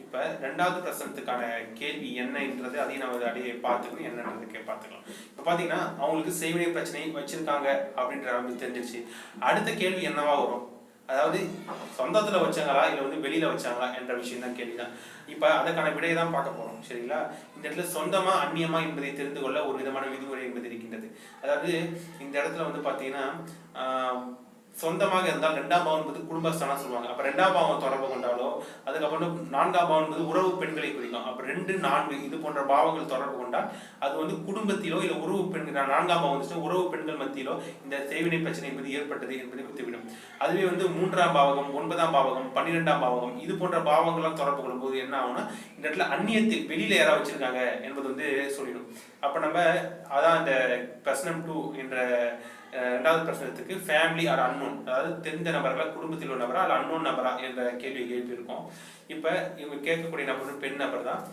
இப்ப 2வது பிரச்சனத்துக்கான கேள்வி என்னன்றது அதையும் நம்ம அப்படியே பார்த்துக்கணும், என்னன்றது பார்த்துக்கலாம். இப்ப பாத்தீங்கன்னா அவங்களுக்கு செய்வினை பிரச்சனை வச்சிருக்காங்க அப்படின்ற நமக்கு தெரிஞ்சிருச்சு. அடுத்த கேள்வி என்னவா வரும், அதாவது சொந்தத்துல வச்சாங்களா இல்ல வந்து வெளியில வச்சாங்களா என்ற விஷயம் தான் கேள்விதான். இப்ப அதற்கான விடையை தான் பார்க்க போறோம். சரிங்களா? இந்த இடத்துல சொந்தமா அந்நியமா என்பதை தெரிந்து கொள்ள ஒரு விதமான விதிமுறை என்பது இருக்கின்றது. அதாவது இந்த இடத்துல வந்து பாத்தீங்கன்னா சொந்தமாக இருந்தால் 2ஆம் பாவம் என்பது குடும்பஸ்தானம் சொல்லுவாங்க. அப்ப 2ஆம் பாவம் தொடர்பு கொண்டாலோ, அதுக்கப்புறம் 4ஆம் பாவம் என்பது உறவு பெண்களை குறிக்கும். அப்ப 2, 4 இது போன்ற பாவங்கள் தொடர்பு கொண்டால் அது வந்து குடும்பத்திலோ இல்ல உறவு பெண்கள் 4ஆம் பாவம் வந்துச்சு உறவு பெண்கள் மத்தியிலோ இந்த செய்வினை பிரச்சனை என்பது ஏற்பட்டது என்பதை குறித்துவிடும். அதுவே வந்து 3ஆம் பாவகம், 9ஆம் பாவகம், 12ஆம் பாவகம் இது போன்ற பாவங்கள்லாம் தொடர்பு கொள்ளும் போது என்ன ஆகும்னா இந்த இடத்துல அந்நியத்தில் வெளியில யாராவது வச்சிருக்காங்க என்பது வந்து சொல்லிடும். அப்ப நம்ம அதான் இந்த பிரச்சனம் 2 என்ற 2வது பிரச்சனத்துக்கு ஃபேமிலி ஆர் அன்னோன், அதாவது தெரிந்த நபர்களா, குடும்பத்தில் உள்ள நபரா அல்ல அன்னோன் நபரா என்ற கேள்வி எழுப்பியிருக்கோம். இப்ப இவங்க கேட்கக்கூடிய நபர் பெண் நபர் தான்.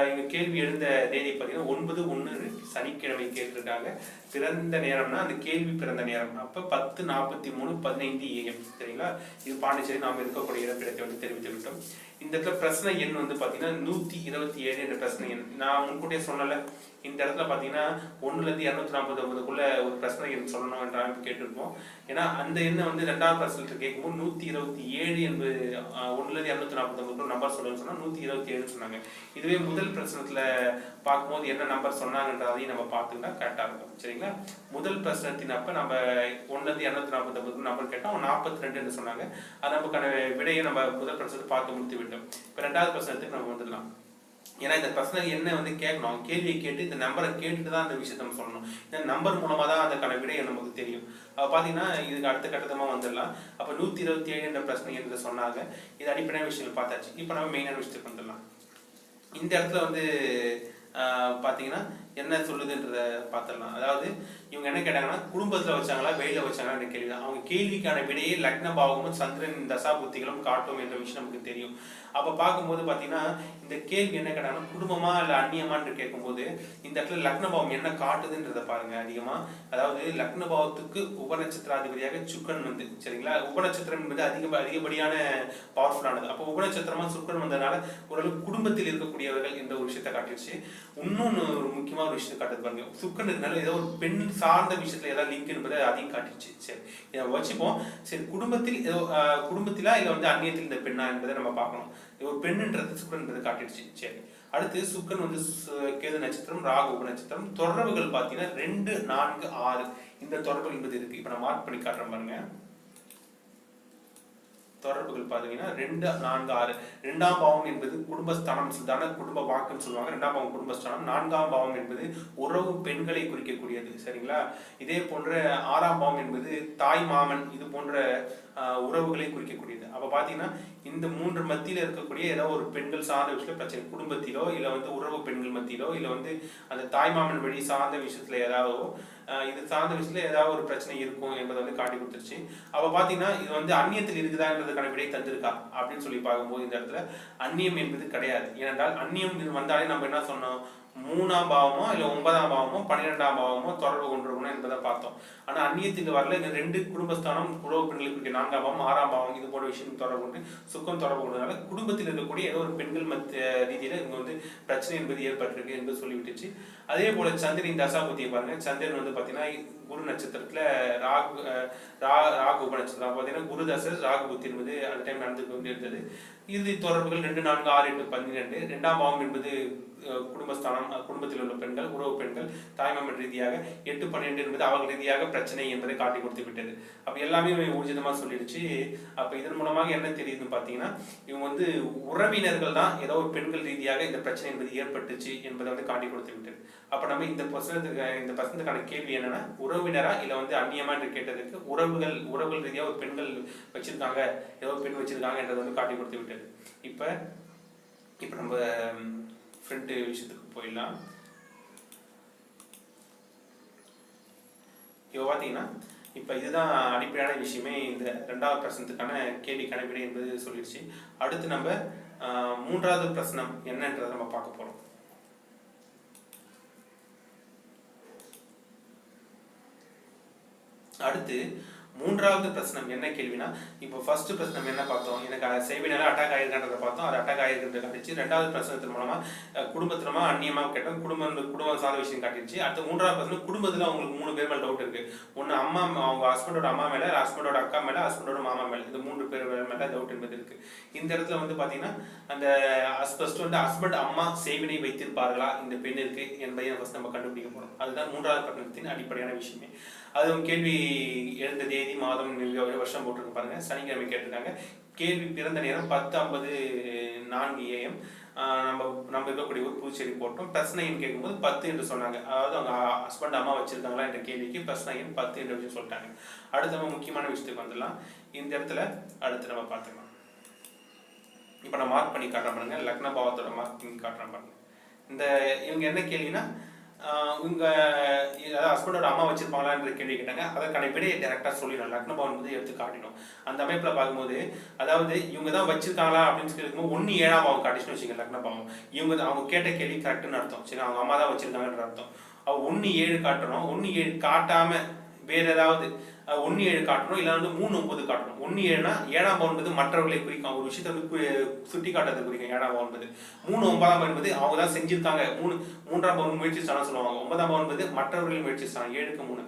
இவங்க கேள்வி எழுந்த தேதி பார்த்தீங்கன்னா 9/1 சனிக்கிழமை கேட்டிருக்காங்க. பிறந்த நேரம்னா அந்த கேள்வி பிறந்த நேரம் அப்ப 10:43:15 AM. சரிங்களா? இது பாண்டிச்சேரி நாம் இருக்கக்கூடிய இடப்பிடத்தை வந்து தெரிவித்து விட்டோம். இந்த இடத்துல பிரச்சனை எண் வந்து பாத்தீங்கன்னா 127 என்ற பிரச்சனை எண். நான் முன்கூட்டியே சொன்னல இந்த இடத்துல பாத்தீங்கன்னா 1ல இருந்து 249க்குள்ள ஒரு பிரச்சனை எண் சொல்லணும் என்ற அமைப்பு கேட்டிருப்போம். ஏன்னா அந்த எண்ணை வந்து 2வது பிரச்சனை கேட்கும்போது 127 என்பது 1ல இருந்து 249 நம்பர் சொல்லணும்னு சொன்னா 127 சொன்னாங்க. இதுவே முதல் பிரச்சனத்துல பார்க்கும்போது என்ன நம்பர் சொன்னாங்கன்றதையும் நம்ம பார்த்துக்கிட்டா கரெக்டா இருக்கும். சரிங்களா? முதல் பிரச்சனத்தின் அப்ப நம்ம 1ல இருந்து 249 நம்பர் கேட்டோம், 42 சொன்னாங்க. அது நமக்கான விடையை நம்ம முதல் பிரச்சனத்தை பார்த்து முடித்து விட்டோம். இப்ப 2வது பிரச்சனத்துக்கு நம்ம வந்துடலாம். ஏன்னா இந்த பிரச்சனை என்ன வந்து கேட்கணும், கேள்வியை கேட்டு இந்த நம்பரை கேட்டுட்டு தான் அந்த விஷயத்த நம்ம சொல்லணும். இந்த நம்பர் மூலமா தான் அதுக்கான விடையை நமக்கு தெரியும். பாத்தீங்கன்னா இதுக்கு அடுத்த கட்டமா வந்துடலாம். அப்ப 127 என்ற பிரச்சனை என்று சொன்னாங்க. இது அடிப்படையான விஷயங்கள் பார்த்தாச்சு. இப்ப நம்ம மெயினான விஷயத்துக்கு வந்துடலாம். இந்த இடத்துல வந்து பாத்தீங்கன்னா என்ன சொல்லுதுன்றத பார்த்துடலாம். அதாவது இவங்க என்ன கேட்டாங்கன்னா குடும்பத்துல வச்சாங்களா வெளியில வச்சாங்களா கேள்விதான். அவங்க கேள்விக்கான விடையே லக்ன பாவமும் சந்திரன் தசா புத்திகளும் காட்டும் என்ற விஷயம் நமக்கு தெரியும். அப்ப பார்க்கும்போது பாத்தீங்கன்னா இந்த கேள்வி என்ன கேட்டாங்கன்னா குடும்பமா இல்ல அந்நியமான்னு கேட்கும்போது இந்த இடத்துல லக்ன பாவம் என்ன காட்டுதுன்றத பாருங்க அதிகமா. அதாவது லக்ன பாவத்துக்கு உபநட்சத்திராதிபதியாக சுக்கரன் வந்து, சரிங்களா? உபநட்சத்திரம் என்பது அதிகப்படியான பவர்ஃபுல்லானது. அப்ப உபநட்சத்திரமா சுக்கரன் வந்ததுனால ஓரளவு குடும்பத்தில் இருக்கக்கூடியவர்கள் என்ற ஒரு விஷயத்தை காட்டிடுச்சு. இன்னொன்னு ஒரு முக்கியமான ஒரு விஷயத்தை காட்டுது பாருங்க. சுக்கரன் இருக்கனால ஏதோ ஒரு பெண் சார்ந்த விஷயத்துல ஏதாவது லிங்க் என்பதை அதையும் காட்டிடுச்சு. சரி, இதை வச்சுப்போம். சரி, குடும்பத்தில் ஏதோ குடும்பத்திலா இல்ல வந்து அந்நியத்தில் இந்த பெண்ணா என்பதை நம்ம பார்க்கணும். ஒரு பெண்ணுன்றது சுக்கரன்றது காட்டிடுச்சு. சரி, அடுத்து சுக்கரன் வந்து கேது நட்சத்திரம், ராகு உப நட்சத்திரம், தொடர்புகள் பாத்தீங்கன்னா 2, 4, 6 இந்த தொடர்பு என்பது இருக்கு. இப்ப நான் மார்க் பண்ணி காட்டுறேன் பாருங்க. தொடர்புகள் பாத்தீங்கன்னா 2, 4, 6. 2ஆம் பாவம் என்பது குடும்பஸ்தானம், குடும்ப வாக்குன்னு சொல்லுவாங்க. 2ஆம் பாவம் குடும்பஸ்தானம். 4ஆம் பாவம் என்பது உறவு பெண்களை குறிக்கக்கூடியது. சரிங்களா? இதே போன்ற 6ஆம் பாவம் என்பது தாய் மாமன் இது போன்ற உறவுகளை குறிக்கக்கூடியது. அப்ப பாத்தீங்கன்னா இந்த 3 மத்தியில இருக்கக்கூடிய ஏதோ ஒரு பெண்கள் சார்ந்த விஷயத்துல பிரச்சனை, குடும்பத்திலோ இல்ல வந்து உறவு பெண்கள் மத்தியிலோ இல்ல வந்து அந்த தாய்மாமன் வழி சார்ந்த விஷயத்துல ஏதாவது இது சார்ந்த விஷயத்துல ஏதாவது ஒரு பிரச்சனை இருக்கும் என்பதை வந்து காட்டி கொடுத்துருச்சு. அப்ப பாத்தீங்கன்னா இது வந்து அந்நியத்தில் இருக்குதான்றதுக்கான விடை தந்திருக்கா அப்படின்னு சொல்லி பார்க்கும்போது இந்த இடத்துல அந்நியம் என்பது கிடையாது. ஏனென்றால் அந்நியம் வந்தாலே நம்ம என்ன சொன்னோம், 3ஆம் பாவமோ இல்ல 9ஆம் பாவமோ 12ஆம் பாவமோ தொடர்பு கொண்டிருக்கணும் என்பதை பார்த்தோம். ஆனா அந்நியத்துக்கு வரல. இந்த 2 குடும்பஸ்தானம் உறவு பெண்களுக்கு 4ஆம் பாவம் 6ஆம் பாவம் இது போன்ற விஷயம் தொடர்பு கொண்டு சுக்கம் தொடர்பு கொண்டதுனால குடும்பத்தில் இருக்கக்கூடிய ஏதோ ஒரு பெண்கள் ரீதியில இங்க வந்து பிரச்சனை என்பது ஏற்பட்டிருக்கு என்று சொல்லிவிட்டுச்சு. அதே போல சந்திரன் தசாபுத்தியை பாருங்க. சந்திரன் வந்து பாத்தீங்கன்னா குரு நட்சத்திரத்துல ராகு உப நட்சத்திரம் பாத்தீங்கன்னா குரு தசை ராகு புத்தி என்பது அந்த டைம் நடந்து கொண்டு இருந்தது. இறுதி தொடர்புகள் 2, 4, 6, 8, 12. 2ஆம் பாவம் என்பது குடும்பஸ்தானம், குடும்பத்தில் உள்ள பெண்கள், உறவு பெண்கள், தாய்மாமன் ரீதியாக. 8, 12 என்பது அவர்கள் ரீதியாக பிரச்சனை என்பதை காட்டி கொடுத்து விட்டது. அப்ப எல்லாமே ஊர்ஜிதமா சொல்லிடுச்சு. அப்ப இதன் மூலமாக என்ன தெரியுதுன்னு பாத்தீங்கன்னா, இவங்க வந்து உறவினர்கள் தான் ஏதோ ஒரு பெண்கள் ரீதியாக இந்த பிரச்சனை என்பது ஏற்பட்டுச்சு என்பதை வந்து காட்டி கொடுத்து விட்டது. அப்ப நம்ம இந்த பிரச்சனைக்கான கேள்வி என்னன்னா, உறவினரா இல்ல வந்து அந்நியமா என்று கேட்டதுக்கு உறவுகள் ரீதியாக ஒரு பெண்கள் வச்சிருக்காங்க, ஏதோ பெண் வச்சிருக்காங்க என்றதை வந்து காட்டி கொடுத்து விட்டது. இப்ப நம்ம ஃப்ரண்ட் விஷயத்துக்கு போயிடலாம். இப்போ பார்த்தீங்கன்னா, இப்போ இதுதான் அடிப்படையான விஷயமே. இந்த 2வது பிரச்சனத்துக்கான கேள்விக்கான விடை என்பது சொல்லிடுச்சு. அடுத்து நம்ம 3வது பிரச்சனம் என்னன்றதை நம்ம பார்க்க போறோம். அடுத்து 3வது பிரச்சனம் என்ன கேள்வினா, இப்போ ஃபர்ஸ்ட் பிரச்சனம் என்ன பார்த்தோம், எனக்கு செய்வினால அட்டாக் ஆயிருக்கன்றதை பார்த்தோம். அது அட்டாக் ஆயிருக்கிறது காட்டிச்சு. 2வது பிரச்சனத்தின் மூலமா குடும்பத்திலமா அந்நியமா கேட்டோம், குடும்பம் சார்ந்த விஷயம் காட்டிடுச்சு. அடுத்து 3வது பிரச்சனம், குடும்பத்துல அவங்களுக்கு 3 பேர் மேல டவுட் இருக்கு. ஒன்னு அம்மா, அவங்க ஹஸ்பண்டோட அம்மா மேல, ஹஸ்பண்டோட அக்கா மேல, ஹஸ்பண்டோட மாமா மேல, இந்த 3 பேர் மேல டவுட் என்பது இருக்கு. இந்த இடத்துல வந்து பாத்தீங்கன்னா, அந்த ஃபர்ஸ்ட் வந்து ஹஸ்பண்ட் அம்மா செய்வினை வைத்திருப்பார்களா இந்த பெண்ணிற்கு என்பதை நம்ம கண்டுபிடிக்க போறோம். அதுதான் 3வது பிரச்சனத்தின் அடிப்படையான விஷயமே. அதுவும் கேள்வி எழுந்த தேதி, மாதம், வருஷம் போட்டிருக்கு பாருங்க. சனிக்கிழமை கேட்டிருக்காங்க. கேள்வி பிறந்த நேரம் 10:54 AM. நம்ம இருக்கக்கூடிய ஒரு புதுச்சேரி போட்டோம். பிரச்சனை எண் கேட்கும்போது 10 என்று சொன்னாங்க. அதாவது அவங்க ஹஸ்பண்ட் அம்மா வச்சிருக்காங்களா என்ற கேள்விக்கு பிரச்சனை எண் 10 என்ற விஷயம் சொல்லிட்டாங்க. அடுத்து நம்ம முக்கியமான விஷயத்துக்கு வந்துடலாம். இந்த இடத்துல அடுத்து நம்ம பார்த்துக்கலாம். இப்போ நான் மார்க் பண்ணி காட்டுறேன் பாருங்க. லக்ன பாவத்தோட மார்க் பண்ணி காட்டுறேன் பாருங்க. இவங்க என்ன கேள்வினா, உங்க ஹஸ்பண்டோட அம்மா வச்சிருப்பாங்களான்ற கேள்வி கேட்டாங்க. அதற்கான விடையை டைரக்டா சொல்லிடும். லக்னபாவம் வந்து எடுத்து காட்டிடும். அந்த அமைப்புல பார்க்கும்போது, அதாவது இவங்க தான் வச்சிருக்காங்களா அப்படின்னு கேட்கும்போது 1 7ஆம் பாவம் காட்டிச்சுன்னு வச்சுங்க. லக்னபாவம் அவங்க கேட்ட கேள்வி கரெக்டுன்னு அர்த்தம். சரி, அவங்க அம்மா தான் வச்சிருக்காங்கன்ற அர்த்தம். 1 7 காட்டணும். 1 7 காட்டாம வேற ஏதாவது 1 7 காட்டணும், இல்ல வந்து 3 9 காட்டணும். 1 7னா 7ஆம் பாவம் என்பது மற்றவர்களை குறிக்கும், ஒரு விஷயத்தை வந்து சுட்டி காட்டுறது குறிக்கும். 7ஆம் பாவம் என்பது 3 9ஆம் என்பது அவங்க தான் செஞ்சிருக்காங்க. 3ஆம் பாவம் முயற்சிச்சாலும் சொல்லுவாங்க. 9ஆம் பாவம் என்பது மற்றவர்களை முயற்சிச்சாங்க. 7க்கு 3.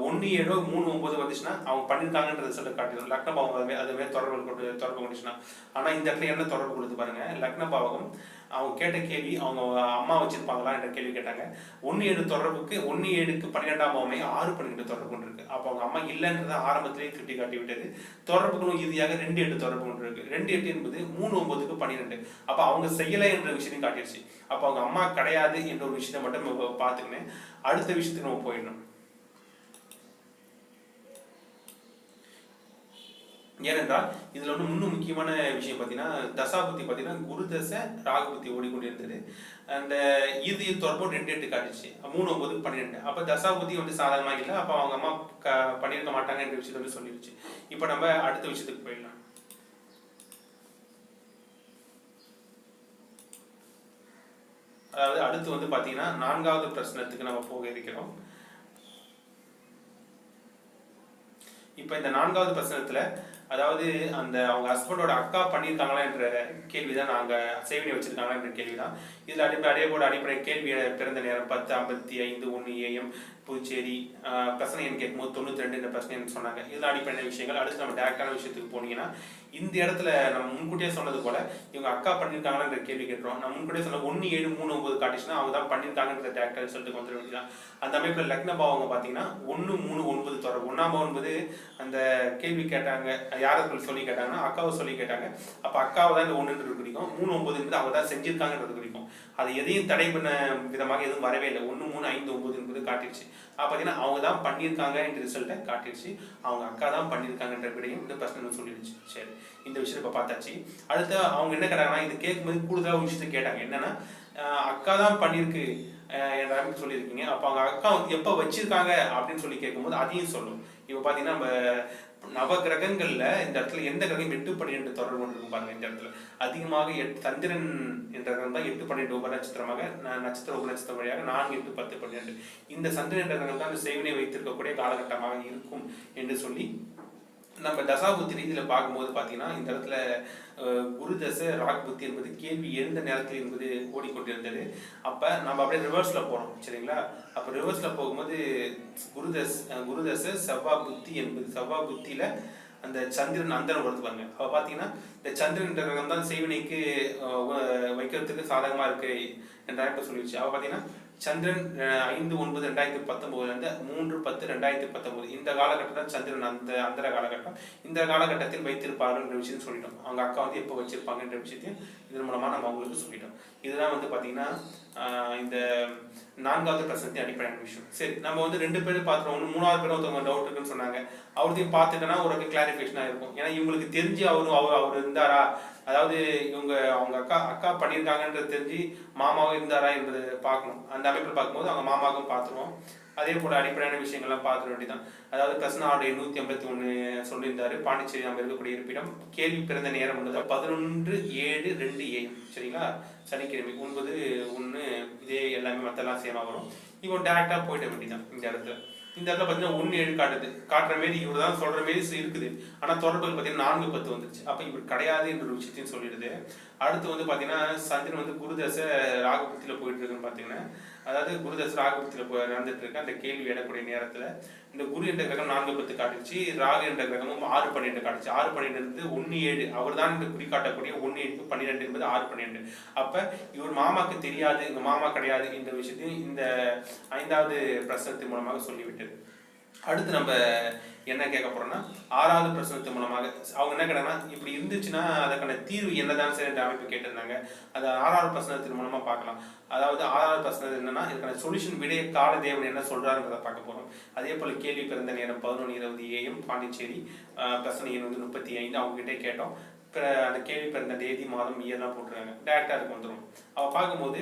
1 7 3 9 வந்துச்சுன்னா அவங்க பண்ணிருக்காங்கன்றது சொல்ல காட்டிடும். லக்ன பாவம் அதுவே தொடர்பு கொண்டுச்சுன்னா. ஆனா இந்த இடத்துல என்ன தொடர்பு கொடுத்து பாருங்க. லக்ன பாவகம் அவங்க கேட்ட கேள்வி, அவங்க அம்மா வச்சிருப்பாங்களா என்ற கேள்வி கேட்டாங்க. 1 7 தொடர்புக்கு 1 7க்கு 12ஆம் பாவமே 6 12 தொடர்பு கொண்டு இருக்கு. அப்ப அவங்க அம்மா இல்லைன்றதை ஆரம்பத்திலேயே சுட்டி காட்டி விட்டது. தொடர்புகளும் இறுதியாக 2 8 தொடர்பு கொண்டு இருக்கு. 2 8 என்பது 3 9க்கு 12. அப்ப அவங்க செய்யலை என்ற விஷயத்தையும் காட்டிடுச்சு. அப்ப அவங்க அம்மா கிடையாது என்ற ஒரு விஷயத்தை மட்டும் நம்ம பார்த்துக்கினேன். அடுத்த விஷயத்துக்கு நம்ம போயிடணும். ஏனென்றால் இதுல வந்து இன்னும் முக்கியமான விஷயம் பார்த்தீங்கன்னா, தசாபுத்தி பார்த்தீங்கன்னா குரு தசை ராகு புத்தி ஓடிக்கொண்டிருந்தது. அந்த இறுதி தொடர்பும் 2 8 காட்டிச்சு. 3 9க்கு 12. அப்ப தசாபுத்தி வந்து சாதாரணமாக இல்லை. அப்ப அவங்க அம்மா பண்ணியிருக்க மாட்டாங்க என்ற விஷயத்த வந்து சொல்லிடுச்சு. இப்ப நம்ம அடுத்த விஷயத்துக்கு போயிடலாம். அதாவது அடுத்து வந்து பாத்தீங்கன்னா 4வது பிரச்சனத்துக்கு நம்ம போக இருக்கிறோம். இப்ப இந்த 4வது பிரச்சனத்துல, அதாவது அவங்க ஹஸ்பண்டோட அக்கா பண்ணியிருக்காங்களா என்ற கேள்விதான், நாங்க சேவினை வச்சிருக்காங்களா என்ற கேள்விதான். இதுல அடிப்படை கேள்வி பிறந்த நேரம் 10:55 1 AM புதுச்சேரி. பிரச்சனை எண் கேட்கும்போது 92 என்ற பிரச்சனை சொன்னாங்க. இதுல அடிப்படையான விஷயங்கள். அடுத்து நம்ம டேரக்டான விஷயத்துக்கு போனீங்கன்னா, இந்த இடத்துல நம்ம முன்கூட்டியே சொன்னது போல இவங்க அக்கா பண்ணியிருக்காங்களான்ற கேள்வி கேட்கிறோம். நம்ம முன்கூட்டியே சொன்ன 1 7 3 9 காட்டிச்சுன்னா அவங்க தான் பண்ணியிருக்காங்கன்ற டேரக்டா சொல்லிட்டு வந்துட வேண்டியதான். அந்த அமைப்புல லக்ன பாவங்க பாத்தீங்கன்னா 1 3 9 தொடர்பு. 1ஆம் பாவம் என்பது அந்த கேள்வி கேட்டாங்க, யாருக்கு சொல்லி கேட்டாங்கன்னா அக்காவை சொல்லி கேட்டாங்க. அப்ப அக்காவை தான் இந்த 1 குறிக்கும். 3 9 என்பது அவங்க தான் செஞ்சிருக்காங்கன்றது குறிக்கும். அது எதையும் தடை பண்ண விதமாக எதுவும் வரவே இல்லை. 1 3 5 9 என்பது காட்டிடுச்சு. பாத்தீங்கன்னா அவங்க தான் பண்ணியிருக்காங்க என்ற ரிசல்ட்டை காட்டிடுச்சு. அவங்க அக்கா தான் பண்ணியிருக்காங்கன்ற விடையும் இந்த பிரச்சனை சொல்லிடுச்சு. சரி, இந்த விஷயத்தை இப்ப பார்த்தாச்சு. அடுத்து அவங்க என்ன கேட்டாங்கன்னா, இது கேட்கும்போது கூடுதலா ஒரு விஷயத்தை கேட்டாங்க. என்னன்னா, அக்கா தான் பண்ணியிருக்கு என்ற சொல்லியிருக்கீங்க. அப்ப அவங்க அக்கா எப்ப வச்சிருக்காங்க அப்படின்னு சொல்லி கேட்கும்போது அதையும் சொல்லும். இப்ப பாத்தீங்கன்னா நம்ம நவ கிரகங்கள்ல இந்த இடத்துல எந்த கிரகம் 8 12 தொடர்பு கொண்டு இருக்கும் பாருங்க. இந்த இடத்துல அதிகமாக சந்திரன் என்ற கிரகம் தான் 8 12 உப நட்சத்திரமாக, நட்சத்திர உப நட்சத்திரம் வழியாக 4 8 10 12. இந்த சந்திரன் என்ற கிரகம் தான் அந்த சேவனை வைத்திருக்கக்கூடிய காலகட்டமாக இருக்கும் என்று சொல்லி நம்ம தசாபுத்தி ரீதியில பார்க்கும்போது பாத்தீங்கன்னா, இந்த இடத்துல குரு தசை ராகு புத்தி என்பது கேள்வி எழுந்த நேரத்தில் என்பது ஓடிக்கொண்டிருந்தது. அப்ப நம்ம அப்படியே ரிவர்ஸ்ல போறோம். சரிங்களா? அப்ப ரிவர்ஸ்ல போகும்போது குரு தசை செவ்வாய் புத்தி என்பது, செவ்வாய் புத்தியில அந்த சந்திரன் அந்தரம் வருது பாருங்க. அப்ப பாத்தீங்கன்னா இந்த சந்திரன் கிரகம் தான் செய்வினைக்கு வைக்கிறதுக்கு சாதகமா இருக்கு என்ற அமைப்பு சொல்லிடுச்சு. அவ பாத்தீங்கன்னா சந்திரன் 5/9/2019 இருந்து 3/10/2019 இந்த காலகட்டம் சந்திரன் அந்த காலகட்டம். இந்த காலகட்டத்தில் வைத்திருப்பார்கள் என்ற விஷயம் சொல்லிட்டோம். அவங்க அக்கா வந்து எப்போ வச்சிருப்பாங்க என்ற விஷயத்தையும் இதன் மூலமா நம்ம அவங்களுக்கு சொல்லிட்டோம். இதுதான் வந்து பாத்தீங்கன்னா இந்த 4வது பிரச்சனத்தின் அடிப்படையான விஷயம். சரி, நம்ம வந்து 2 பேரும் பார்த்துருவோம். 3வது பேரும் ஒருத்தவங்க டவுட் இருக்குன்னு சொன்னாங்க. அவர்த்தையும் பார்த்துட்டோன்னா ஒரு கிளாரிஃபிகேஷனா இருக்கும். ஏன்னா இவங்களுக்கு தெரிஞ்சு அவர் இருந்தாரா, அதாவது அவங்க அக்கா பண்ணியிருக்காங்கன்றது தெரிஞ்சு மாமாவும் இருந்தாரா என்பது பார்க்கணும். அந்த அமைப்பில் பார்க்கும்போது அவங்க மாமாவுக்கும் பார்த்துருவோம். அதே போல அடிப்படையான விஷயங்கள்லாம் பார்த்துட வேண்டியதான். அதாவது பிரச்சனை ஆர்டர் 181 சொல்லியிருந்தாரு. பாண்டிச்சேரி நம்ம இருக்கக்கூடிய இருப்பிடம். கேள்வி பிறந்த நேரம் 11/7/2 AM. சரிங்களா, சனிக்கிழமை 9/1. இதே எல்லாமே மற்றெல்லாம் சேமா வரும். இவன் டேரக்டா போயிட வேண்டியதான். இந்த இடத்துல பார்த்தீங்கன்னா 1/7 காட்டுற மாரி இவர் தான் சொல்ற மாரி இருக்குது. ஆனா தொடர்புகள் பார்த்தீங்கன்னா 4/10 வந்துருச்சு. அப்ப இவர் கிடையாது என்ற ஒரு விஷயத்தையும் சொல்லிடுது. அடுத்து வந்து பாத்தீங்கன்னா சந்திரன் வந்து குருதசை ராகுபத்தியில போயிட்டு இருக்குன்னு பாத்தீங்கன்னா, அதாவது குருதசை ராகுபத்தியில நடந்துட்டு இருக்கு. அந்த கேள்வி எடக்கூடிய நேரத்துல இந்த குரு என்ற கிரகம் 4/10 காட்டுச்சு. ராகு என்ற கிரகமும் 6/12 காட்டுச்சு. 6/12 இருந்து 1/7 அவர் தான் குறிக்காட்டக்கூடிய 1/7 12 என்பது 6/12. அப்ப இவர் மாமாக்கு தெரியாது, இங்க மாமா கிடையாது என்ற விஷயத்தையும் இந்த 5வது பிரசனத்தின் மூலமாக சொல்லிவிட்டது. அடுத்து நம்ம என்ன கேட்க போறோம்னா 6வது பிரச்சனத்தின் மூலமாக அவங்க என்ன கேட்டாங்கன்னா, இப்படி இருந்துச்சுன்னா அதுக்கான தீர்வு என்னதான் சரி என்ற அமைப்பு கேட்டிருந்தாங்க. அது 6வது பிரச்சனத்தின் மூலமா பார்க்கலாம். அதாவது 6வது பிரச்சனை என்னன்னா, இதுக்கான சொல்யூஷன் விடைய கால தேவன் என்ன சொல்றாருன்றதை பார்க்க போறோம். அதே போல கேள்வி பிறந்த நேரம் 11:20 AM பாண்டிச்சேரி. பிரச்சனை எண் வந்து 35 அவங்க கிட்டே கேட்டோம். அந்த கேள்வி பிறந்த தேதி மாதம் இயர்லாம் போட்டுருக்காங்க. டேரக்டா அதுக்கு வந்துடும். அவ பார்க்கும்போது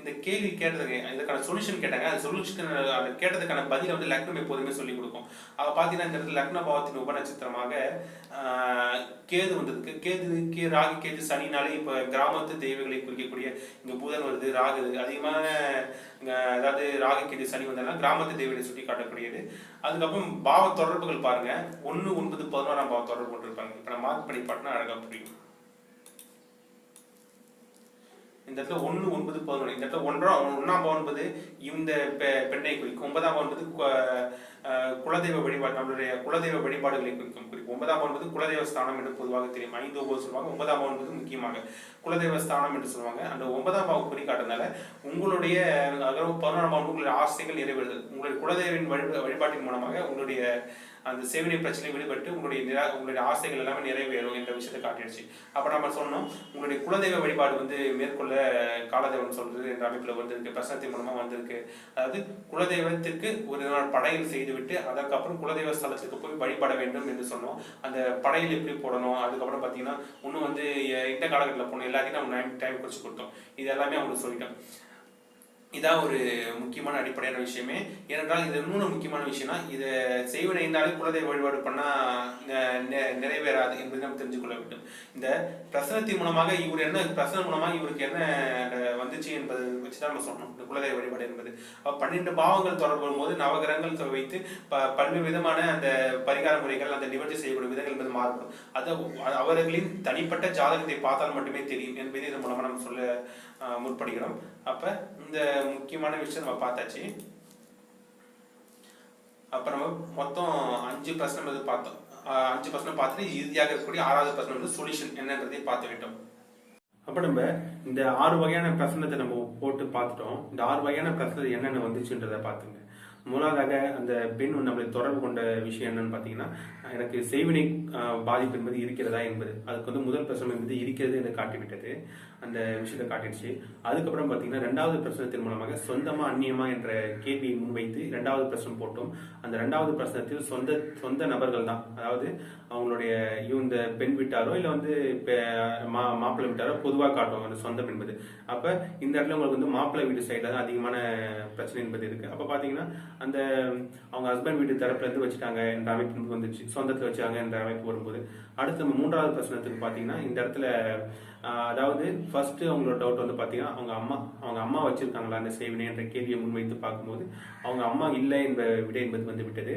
இந்த கேள்வி கேட்டதுக்கு இதுக்கான சொல்யூஷன் கேட்டாங்க. அந்த சொல்யூஷன் அந்த கேட்டதுக்கான பதில வந்து லக்னம் எப்போதுமே சொல்லிக் கொடுக்கும். அவ பாத்தீங்கன்னா இந்த இடத்துல லக்ன பாவத்தின் உபநட்சத்திரமாக கேது வந்ததுக்கு கேது ராகு கேது சனினாலே இப்ப கிராமத்து தெய்வங்களை குறிக்கக்கூடிய இங்க புதன் வருது, ராகு அதிகமான அதாவது ராகு கேது சனி வந்தாலும் கிராமத்து தெய்வங்களை சுட்டி காட்டக்கூடியது. அதுக்கப்புறம் பாவ தொடர்புகள் பாருங்க 1, 9, 11 பாவ தொடர்பு கொண்டிருப்பாங்க. இப்ப நான் மார்க் பண்ணி பாட்டினா அழகா புரியும். இந்த இடத்துல 1, 9, 11 இந்த இடத்துல 1ஆம் பாவம் என்பது இந்த பெண்ணை குறிக்கும். 9ஆம் பாவம் என்பது குலதெய்வ வழிபாடு, நம்மளுடைய குலதெய்வ வழிபாடுகளை குறிக்கும். 9ஆம் பாவம் என்பது குலதெய்வ ஸ்தானம் என்று பொதுவாக தெரியும். 5 ஒவ்வொரு சொல்லுவாங்க. 9ஆம் பாவம் என்பது முக்கியமாக குலதெய்வ ஸ்தானம் என்று சொல்லுவாங்க. அந்த 9ஆம் பாவம் குறிக்காட்டுறதுனால உங்களுடைய 11ஆம் பாவம் உங்களுடைய ஆசைகள் நிறைவேறுதல், உங்களுடைய குலதெய்வின் வழிபாட்டின் மூலமாக உங்களுடைய அந்த சேவனை பிரச்சனை விடுபட்டு உங்களுடைய ஆசைகள் எல்லாமே நிறைவேறும் என்ற விஷயத்தை காட்டிடுச்சு. அப்ப நம்ம சொன்னோம், உங்களுடைய குலதெய்வ வழிபாடு வந்து மேற்கொள்ள காலதெய்வம் சொல்றது என்ற அமைப்புல வந்திருக்கு. பிரசனத்தின் மூலமா வந்திருக்கு. அதாவது குலதெய்வத்திற்கு ஒரு நாள் படையல் செய்துவிட்டு அதற்கப்புறம் குலதெய்வ ஸ்தலத்துக்கு போய் வழிபட வேண்டும் என்று சொன்னோம். அந்த படையல் எப்படி போடணும், அதுக்கப்புறம் பாத்தீங்கன்னா இன்னும் வந்து இந்த காலகட்டத்தில் போகணும், எல்லாத்தையும் நம்ம டைம் குறிச்சு கொடுத்தோம். இது எல்லாமே அவங்களுக்கு சொல்லிட்டோம். இதான் ஒரு முக்கியமான அடிப்படையான விஷயமே. ஏனென்றால் இது இன்னொரு முக்கியமான விஷயம்னா, இதை செய்வனை இருந்தாலே குலதெய்வ வழிபாடு பண்ணா நிறைவேறாது என்பதை நம்ம தெரிஞ்சுக்கொள்ள வேண்டும். இந்த பிரசனத்தின் மூலமாக பிரசனம் மூலமாக இவருக்கு என்ன வந்துச்சு என்பதை வச்சுதான் நம்ம சொன்னோம். இந்த குலதெய்வ வழிபாடு என்பது 12 பாவங்கள் தொடர்பு வரும்போது நவகிரகங்கள் வைத்து பல்வேறு விதமான அந்த பரிகார முறைகள், அந்த நிவர்த்தி செய்யக்கூடிய விதங்கள் என்பது மாறுபடும். அது அவர்களின் தனிப்பட்ட ஜாதகத்தை பார்த்தால் மட்டுமே தெரியும் என்பதை இதன் மூலமா நம்ம சொல்ல முற்படுகிறோம். அப்ப இந்த முக்கியமான விஷயம் நம்ம பார்த்தாச்சு. அப்ப நம்ம மொத்தம் 5 பிரச்சனை பார்த்தோம். 5 பிரச்சனை பார்த்துட்டு இறுதியாக இருக்கக்கூடிய 6வது பிரச்சனை வந்து சொல்யூஷன் என்னன்றதை பார்த்து விட்டோம். அப்ப நம்ம இந்த 6 வகையான பிரச்சனத்தை நம்ம போட்டு பார்த்துட்டோம். இந்த 6 வகையான பிரச்சனை என்னென்ன வந்துச்சுன்றதை பார்த்துங்க. முதலாவதாக அந்த பெண் நம்மளை தொடர்பு கொண்ட விஷயம் என்னன்னு பார்த்தீங்கன்னா, எனக்கு செய்வினை பாதிப்பு என்பது இருக்கிறதா என்பது. அதுக்கு வந்து முதல் பிரச்சனை என்பது இருக்கிறது என்று காட்டிவிட்டது. அந்த விஷயத்தை காட்டிடுச்சு. அதுக்கப்புறம் பார்த்தீங்கன்னா 2வது பிரச்சனத்தின் மூலமாக சொந்தமா அந்நியமா என்ற கேள்வியை முன்வைத்து 2வது பிரச்சனை போட்டோம். அந்த 2வது பிரச்சனத்தில் சொந்த நபர்கள் தான், அதாவது அவங்களுடைய இந்த பெண் வீட்டாரோ இல்லை வந்து மாப்பிள்ளை வீட்டாரோ பொதுவாக காட்டும் அந்த சொந்தம் என்பது. அப்ப இந்த இடத்துல உங்களுக்கு வந்து மாப்பிள்ளை வீட்டு சைடில் தான் அதிகமான பிரச்சனை என்பது இருக்கு. அப்ப பாத்தீங்கன்னா அந்த அவங்க ஹஸ்பண்ட் வீட்டு தரப்புல இருந்து வச்சுட்டாங்க என்ற அமைப்பு வந்துச்சு, சொந்தத்துல வச்சாங்க என்ற அமைப்பு வரும்போது அடுத்து நம்ம 3வது பிரச்சனத்துக்கு பாத்தீங்கன்னா இந்த இடத்துல அதாவது ஃபர்ஸ்ட் அவங்களோட டவுட் வந்து பாத்தீங்கன்னா அவங்க அம்மா வச்சிருக்காங்களா அந்த செய்வினை என்ற கேள்வியை முன்வைத்து பார்க்கும்போது அவங்க அம்மா இல்லை என்ற விடை என்பது வந்து விட்டது.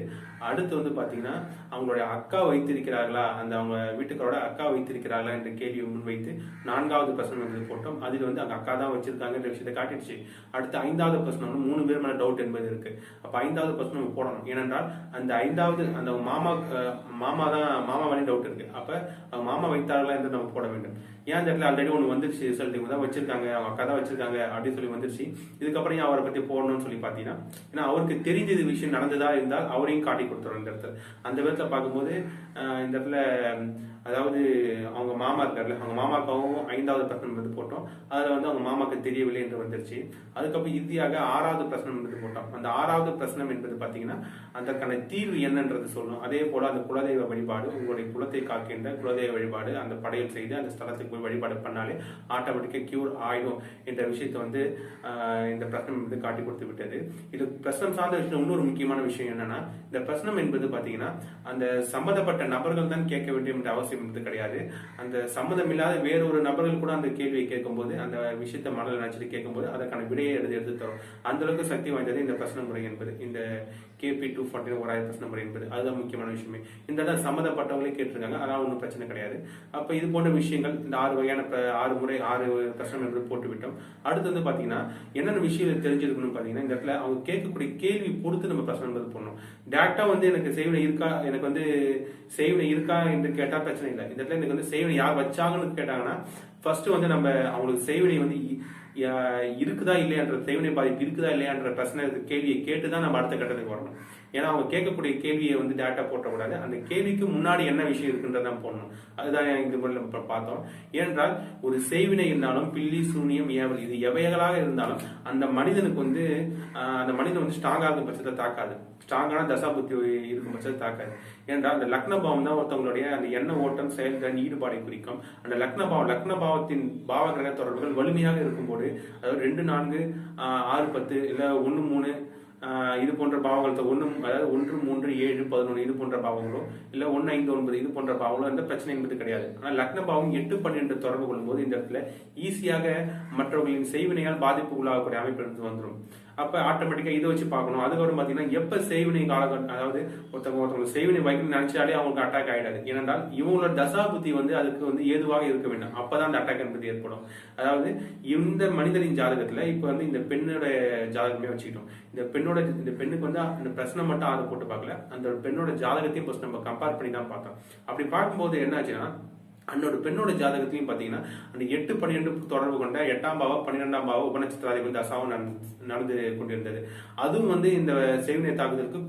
அடுத்து வந்து பாத்தீங்கன்னா அவங்களுடைய அக்கா வைத்திருக்கிறார்களா, அந்த அவங்க வீட்டுக்காரோட அக்கா வைத்திருக்கிறார்களா என்ற கேள்வியை முன்வைத்து 4வது பிரச்சனை வந்து போட்டோம். அதில் வந்து அவங்க அக்கா தான் வச்சிருக்காங்க என்ற விஷயத்தை காட்டிடுச்சு. அடுத்து 5வது பிரச்சனை வந்து 3 பேர் மேல டவுட் என்பது இருக்கு. அப்ப 5வது பிரச்சனை நம்ம போடணும். ஏனென்றால் அந்த 5வது அந்த மாமா வழி டவுட் இருக்கு. அப்ப அவங்க மாமா வைத்தார்களா என்று நம்ம போட வேண்டும். ஏன் அந்த இடத்துல ஆல்ரெடி ஒன்று வந்துருச்சு, ரிசல்ட் இவங்க தான் வச்சிருக்காங்க, அவங்க அக்கா தான் வச்சிருக்காங்க அப்படின்னு சொல்லி வந்துருச்சு. இதுக்கப்புறம் ஏன் அவரை பத்தி போடணும்னு சொல்லி பாத்தீங்கன்னா, ஏன்னா அவருக்கு தெரிஞ்சது விஷயம் நடந்ததா இருந்தால் அவரையும் காட்டி கொடுத்துரும் இந்த இடத்துல. அந்த விதத்துல பார்க்கும்போது இந்த இடத்துல அதாவது அவங்க மாமா இருக்காருல்ல, அவங்க மாமாக்காவும் 5வது பிரச்சனை வந்து போட்டோம். அதுல வந்து அவங்க மாமாக்கு தெரியவில்லை என்று வந்துருச்சு. அதுக்கப்புறம் இறுதியாக 6வது பிரச்சனை வந்து போட்டோம். அந்த 6வது பிரச்சனை என்பது பாத்தீங்கன்னா அதற்கான தீர்வு என்னன்றது சொல்லணும். அதே போல அந்த குலதெய்வ வழிபாடு, உங்களுடைய குலத்தை காக்கின்ற குலதெய்வ வழிபாடு, அந்த படையல் செய்து அந்த ஸ்தலத்துக்கு போய் வழிபாடு பண்ணாலே ஆட்டோமேட்டிக்கா கியூர் ஆயிடும் என்ற விஷயத்தை வந்து இந்த பிரச்சனை வந்து காட்டி கொடுத்து விட்டது. இது பிரச்சனை சார்ந்த விஷயம். இன்னொரு முக்கியமான விஷயம் என்னன்னா, இந்த பிரச்சனை என்பது பாத்தீங்கன்னா அந்த சம்பந்தப்பட்ட நபர்கள் தான் கேட்க வேண்டும் என்ற அவசியம் கிடையாது. அந்த சம்மதம் இல்லாத வேறொரு நபர்கள் கூட அந்த கேள்வியை கேட்கும்போது, அந்த விஷயத்தை மனதில் நினைச்சிட்டு கேட்கும்போது அதற்கான விடையை எடுத்து தரும். அந்த அளவுக்கு சக்தி வாய்ந்தது இந்த பிரச்சனை முறை என்பது, இந்த KP249 ஓராயிரம் பிரச்சனை முறை என்பது. அதுதான் முக்கியமான விஷயமே. இந்த இடம் சம்மந்தப்பட்டவங்களே கேட்டிருக்காங்க, அதனால ஒன்றும் பிரச்சனை கிடையாது. அப்ப இது போன்ற விஷயங்கள் இந்த 6 வகையான 6 பிரச்சனை என்பது போட்டு விட்டோம். அடுத்து வந்து பாத்தீங்கன்னா என்னென்ன விஷயம் தெரிஞ்சிருக்கணும் பாத்தீங்கன்னா, இந்த இடத்துல அவங்க கேட்கக்கூடிய கேள்வி பொறுத்து நம்ம பிரச்சனை என்பது போடணும். டேரக்டா வந்து எனக்கு செய்வினை இருக்கா, எனக்கு வந்து செய்வினை இருக்கா என்று கேட்டா பிரச்சனை இல்லை. இந்த இடத்துல எனக்கு வந்து செய்வினை யார் வச்சாங்கன்னு கேட்டாங்கன்னா, ஃபர்ஸ்ட் வந்து நம்ம அவங்களுக்கு செய்வினை வந்து இருக்குதா இல்லையான்ற, செய்வினை பாதிப்பு இருக்குதா இல்லையான்ற பிரச்சனை கேள்வியை கேட்டுதான் நம்ம அடுத்த கட்டத்துக்கு வரணும். ஏன்னா அவங்க கேட்கக்கூடிய கேள்வியை வந்து டேட்டா போட்டக்கூடாது, அந்த கேள்விக்கு முன்னாடி என்ன விஷயம் இருக்குன்றதான் போடணும். அதுதான் இந்த முறையில் நம்ம பார்த்தோம். ஏனென்றால் ஒரு செய்வினை இருந்தாலும் பில்லி சூனியம் ஏவல் இது எவைகளாக இருந்தாலும் அந்த மனிதனுக்கு வந்து அந்த மனிதன் வந்து ஸ்ட்ராங்கா இருக்கும் பட்சத்தை தாக்காது, ஸ்ட்ராங்கான தசாபுத்தி இருக்கும் பட்சத்தை தாக்காது. ஏனென்றால் அந்த லக்னபாவம் தான் ஒருத்தவங்களுடைய அந்த எண்ண ஓட்டம் செயல்திறன் ஈடுபாடை குறிக்கும். அந்த லக்னபாவத்தின் பாவ கிரக தொடர்புகள் வலிமையாக இருக்கும்போது, அதாவது 2, 4, 6, 10 இல்ல 1, 3 இது போன்ற பாவங்கள், அதாவது 1, 3, 7, 11 இது போன்ற பாவங்களோ இல்ல 1, 5, 9 இது போன்ற பாவங்களோ எந்த பிரச்சனை என்பது கிடையாது. ஆனால் லக்ன பாவம் 8, 12 தொடர்பு கொள்ளும்போது இந்த இடத்துல ஈஸியாக மற்றவர்களின் செய்வினையால் பாதிப்பு உள்ளாகக்கூடிய அமைப்பு வந்துடும். அப்ப ஆட்டோமேட்டிக்கா இதை வச்சு பார்க்கணும். அதுக்கப்புறம் பாத்தீங்கன்னா எப்ப செய்வினை காலகட்டம், அதாவது ஒருத்தவங்க செய்வினை வைக்கணும்னு நினைச்சாலே அவங்களுக்கு அட்டாக் ஆயிடாது. ஏனென்றால் இவங்களோட தசாபுத்தி வந்து அதுக்கு வந்து ஏதுவாக இருக்க வேண்டும். அப்பதான் அந்த அட்டாக் என்பது ஏற்படும். அதாவது இந்த மனிதனின் ஜாதகத்துல இப்ப வந்து இந்த பெண்ணோட ஜாதகமே வச்சுக்கிட்டோம். இந்த பெண்ணுக்கு வந்து அந்த பிரச்சனை மட்டும் ஆறு போட்டு பார்க்கல, அந்த பெண்ணோட ஜாதகத்தையும் ஃபர்ஸ்ட் நம்ம கம்பேர் பண்ணி தான் பார்த்தோம். அப்படி பார்க்கும்போது என்ன ஆச்சுன்னா, அன்னோட பெண்ணோட ஜாதகத்திலையும் பாத்தீங்கன்னா அந்த 8, 12 தொடர்பு கொண்ட 8ஆம் பாவம் 12ஆம் பாவம் உபநட்சத்திராதிபதி தசாவும் நடந்து கொண்டிருந்தது. அதுவும் வந்து இந்த செய்வினை தாக்குதலுக்கு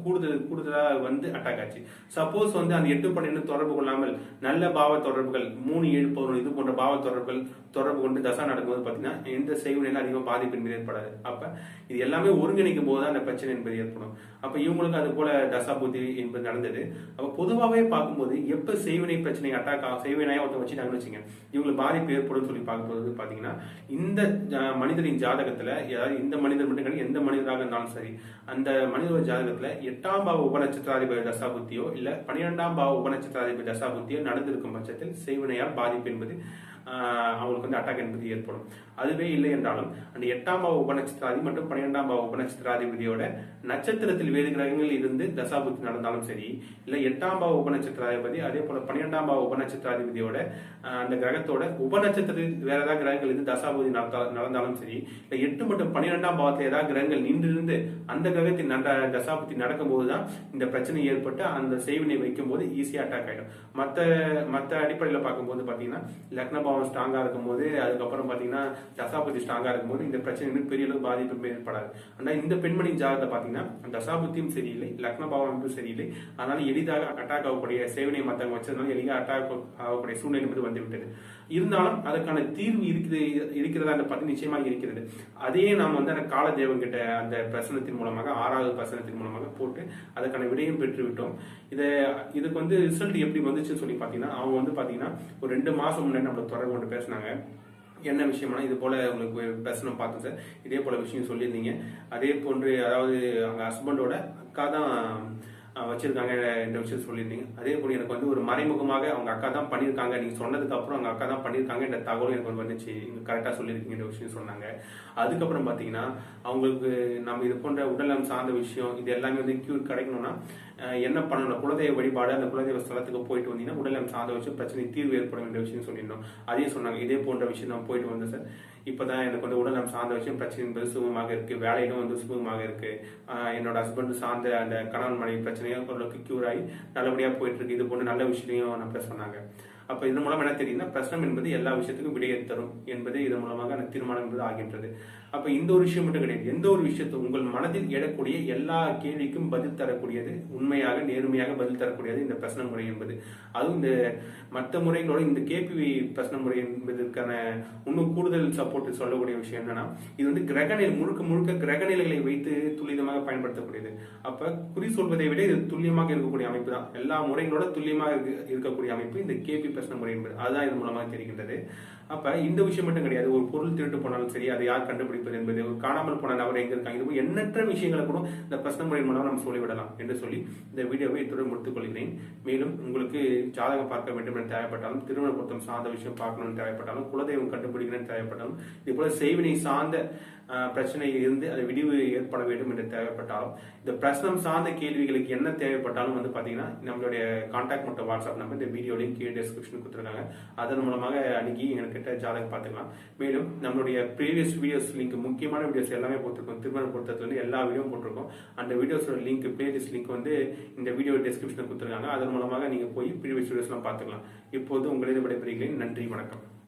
கூடுதலா வந்து அட்டாக் ஆச்சு. சப்போஸ் வந்து அந்த 8, 12 தொடர்பு கொள்ளாமல் நல்ல பாவ தொடர்புகள் 3, 7, 11 இது போன்ற பாவ தொடர்பு கொண்டு தசா நடக்கும்போது பாத்தீங்கன்னா எந்த செய்வினையில அதிகமாக பாதிப்பு என்பது ஏற்படாது. அப்ப இது எல்லாமே ஒருங்கிணைக்கும் போது அந்த பிரச்சனை என்பது ஏற்படும். அப்ப இவங்களுக்கு அது போல தசா புத்தி என்பது நடந்தது. அப்ப பொதுவாகவே பார்க்கும்போது எப்ப செய்வினை பிரச்சனை செய்வினையா ஒருத்தர் வச்சுட்டாங்கன்னு வச்சுங்க, இவங்களுக்கு பாதிப்பு ஏற்படும் சொல்லி பார்க்கும்போது பாத்தீங்கன்னா இந்த மனிதரின் ஜாதகத்துல, அதாவது இந்த மனிதர் மட்டும் கிடையாது எந்த மனிதராக இருந்தாலும் சரி, அந்த மனிதோட ஜாதகத்துல 8ஆம் பாவ உபநட்சத்திராதிபதி தசா புத்தியோ இல்ல 12ஆம் பாவ உபநட்சத்திராதிபதி தசா புத்தியோ நடந்திருக்கும் பட்சத்தில் செய்வினையால் பாதிப்பு என்பது அவங்களுக்கு வந்து அட்டாக் என்பது ஏற்படும். அதுவே இல்லை என்றாலும் அந்த 8ஆம் பாவ உபநட்சத்திராதி மற்றும் 12ஆம் பாவ உபநட்சத்திராதிபதியோட நட்சத்திரத்தில் வேறு கிரகங்கள் இருந்து தசாபுத்தி நடந்தாலும் சரி, இல்ல 8ஆம் பாவ உபநட்சத்திராதிபதி அதே போல 12ஆம் பாவ உபநட்சத்திராதிபதியோட அந்த கிரகத்தோட உபநட்சத்திரத்தில் வேற ஏதாவது கிரகங்கள் இருந்து தசாபுதி நடந்தாலும் சரி, இல்ல 8 மற்றும் 12ஆம் பாவத்தில் ஏதாவது கிரகங்கள் நின்றிருந்து அந்த கிரகத்தின் தசாபுத்தி நடக்கும் போதுதான் இந்த பிரச்சனை ஏற்பட்டு அந்த செய்வினை வைக்கும் போது ஈஸியா அட்டாக் ஆயிடும். மத்த அடிப்படையில பார்க்கும்போது பாத்தீங்கன்னா லக்னபாவம் ஸ்ட்ராங்கா இருக்கும் போது, அதுக்கப்புறம் பாத்தீங்கன்னா தசாபுத்தி ஸ்ட்ராங்கா இருக்கும் போது இந்த பிரச்சனை பெரிய அளவு பாதிப்பு ஏற்படாது. ஆனா இந்த பெண்மணியின் ஜாதகத்தை பாத்தீங்கன்னா தசாபுத்தியும் சரியில்லை, லக்னபாவம் சரியில்லை, அதனால எளிதாக அட்டாக் ஆகக்கூடிய செய்வினை மத்தவங்க வச்சதுனால எளிதாக அட்டாக் ஆகக்கூடிய சூழ்நிலை என்பது வந்துவிட்டது. இருந்தாலும் அதற்கான தீர்வு இருக்கிறதா அந்த பத்தி நிச்சயமாக இருக்கிறது. அதையே நாம் வந்து அந்த காலதேவன் கிட்ட அந்த பிரசனத்தின் மூலமாக 6வது பிரசனத்தின் மூலமாக போட்டு அதற்கான விடையும் பெற்றுவிட்டோம். இதுக்கு வந்து ரிசல்ட் எப்படி வந்துச்சுன்னு சொல்லி பாத்தீங்கன்னா, அவங்க வந்து பாத்தீங்கன்னா ஒரு 2 மாசம் முன்னாடி நம்மளை தொடர்பு கொண்டு பேசினாங்க. என்ன விஷயம்னா, இது போல உங்களுக்கு பேசணும் பார்த்தோம் சார், இதே போல விஷயம் சொல்லியிருந்தீங்க. அதே போன்று அதாவது அவங்க ஹஸ்பண்டோட அக்கா தான் வச்சிருக்காங்க என்ற விஷயம் சொல்லியிருந்தீங்க. அதே போல எனக்கு வந்து ஒரு மறைமுகமாக அவங்க அக்கா தான் பண்ணியிருக்காங்க, நீங்க சொன்னதுக்கு அப்புறம் அவங்க அக்கா தான் பண்ணியிருக்காங்க என்ற தகவல் எனக்கு வந்து வந்துச்சு, நீங்க கரெக்டா சொல்லியிருக்கீங்க என்ற விஷயம் சொன்னாங்க. அதுக்கப்புறம் பாத்தீங்கன்னா அவங்களுக்கு நம்ம இது போன்ற உடல்நலம் சார்ந்த விஷயம் இது எல்லாமே வந்து கியூர் கிடைக்கணும்னா என்ன பண்ணணும், குலதெய்வ வழிபாடு, அந்த குலதெய்வ ஸ்தலத்துக்கு போயிட்டு வந்தீங்கன்னா உடல்நலம் சார்ந்த விஷயம் பிரச்சனை தீர்வு ஏற்படும் என்ற விஷயம் சொல்லியிருந்தோம். அதையும் சொன்னாங்க. இதே போன்ற விஷயம் நான் போயிட்டு வந்தேன் சார். இப்பதான் எனக்கு வந்து உடல்நலம் சார்ந்த விஷயம் பிரச்சனை என்பது சுகமாக இருக்கு, வேலையிலும் வந்து சுகமாக இருக்கு, என்னோட ஹஸ்பண்ட் சார்ந்த அந்த கணவன் மனைவி பிரச்சனையும் ஓரளவுக்கு கியூர் ஆகி நல்லபடியா போயிட்டு இருக்கு. இது போன்ற நல்ல விஷயத்தையும் நம்ம சொன்னாங்க. அப்ப இதன் மூலம் என்ன தெரியுதுன்னா, பிரசனம் என்பது எல்லா விஷயத்துக்கும் விடையை தரும் என்பது இதன் மூலமாக அந்த தீர்மானம் என்பது ஆகின்றது. அப்ப இந்த ஒரு விஷயம் மட்டும் கிடையாது, எந்த ஒரு விஷயத்தும் உங்கள் மனதில் எழக்கூடிய எல்லா கேள்விக்கும் பதில் தரக்கூடியது, உண்மையாக நேர்மையாக பதில் தரக்கூடியது இந்த பிரசன முறை என்பது. அதுவும் இந்த மற்ற முறைகளோட இந்த கேபி பிரசன முறை என்பதற்கான இன்னும் கூடுதல் சப்போர்ட் சொல்லக்கூடிய விஷயம் என்னன்னா, இது வந்து கிரகநிலை முழுக்க முழுக்க கிரகநிலைகளை வைத்து துல்லியமாக பயன்படுத்தக்கூடியது. அப்ப குறி சொல்வதை விட இது துல்லியமாக இருக்கக்கூடிய அமைப்பு தான். எல்லா முறைகளோட துல்லியமாக இருக்கக்கூடிய அமைப்பு இந்த கேபி பிரசன முறை என்பது. அதுதான் இது மூலமாக தெரிகின்றது. அப்ப இந்த விஷயம் மட்டும் கிடையாது, ஒரு பொருள் திருட்டு போனாலும் சரி, அதை யார் கண்டுபிடிப்பது என்பது, ஒரு காணாமல் போன நபர் எங்க இருக்காங்க, இது எண்ணற்ற விஷயங்களை கூட இந்த பிரசன முறையின் மூலம் நம்ம சொல்லிவிடலாம் என்று சொல்லி இந்த வீடியோவை இத்துடன் முடித்துக் கொள்கிறேன். மேலும் உங்களுக்கு ஜாதகம் பார்க்க வேண்டும் என்று தேவைப்பட்டாலும், திருமண பொருத்தம் சார்ந்த விஷயம் பார்க்கணும்னு தேவைப்பட்டாலும், குலதெய்வம் கண்டுபிடிக்கணும்னு தேவைப்பட்டாலும், இது போல செய்வினை சார்ந்த பிரச்சனை இருந்து அது விடிவு ஏற்பட வேண்டும் என்று தேவைப்பட்டாலும், இந்த பிரசனம் சார்ந்த கேள்விகளுக்கு என்ன தேவைப்பட்டாலும் வந்து பாத்தீங்கன்னா நம்மளுடைய கான்டாக்ட் மற்றும் வாட்ஸ்அப் நம்பர் இந்த வீடியோ லிங்க் கீழே டிஸ்கிரிப்ஷன் கொடுத்துருக்காங்க. அதன் மூலமாக அணுகி எங்ககிட்ட ஜாதகம் பார்த்துக்கலாம். மேலும் நம்மளுடைய ப்ரீவியஸ் வீடியோஸ் லிங்க், முக்கியமான வீடியோஸ் எல்லாமே போட்டிருக்கோம். திருமண பொருத்தத்துல வந்து எல்லா வீடியோ போட்டிருக்கோம். அந்த வீடியோஸோட லிங்க், பிளேலிஸ்ட் லிங்க் வந்து இந்த வீடியோ டிஸ்கிரிப்ஷன் கொடுத்துருக்காங்க. அதன் மூலமாக நீங்க போய் ப்ரீவியஸ் வீடியோஸ் எல்லாம் பார்த்துக்கலாம். இப்போது உங்களிடம் விடைபெறுகிறேன். நன்றி, வணக்கம்.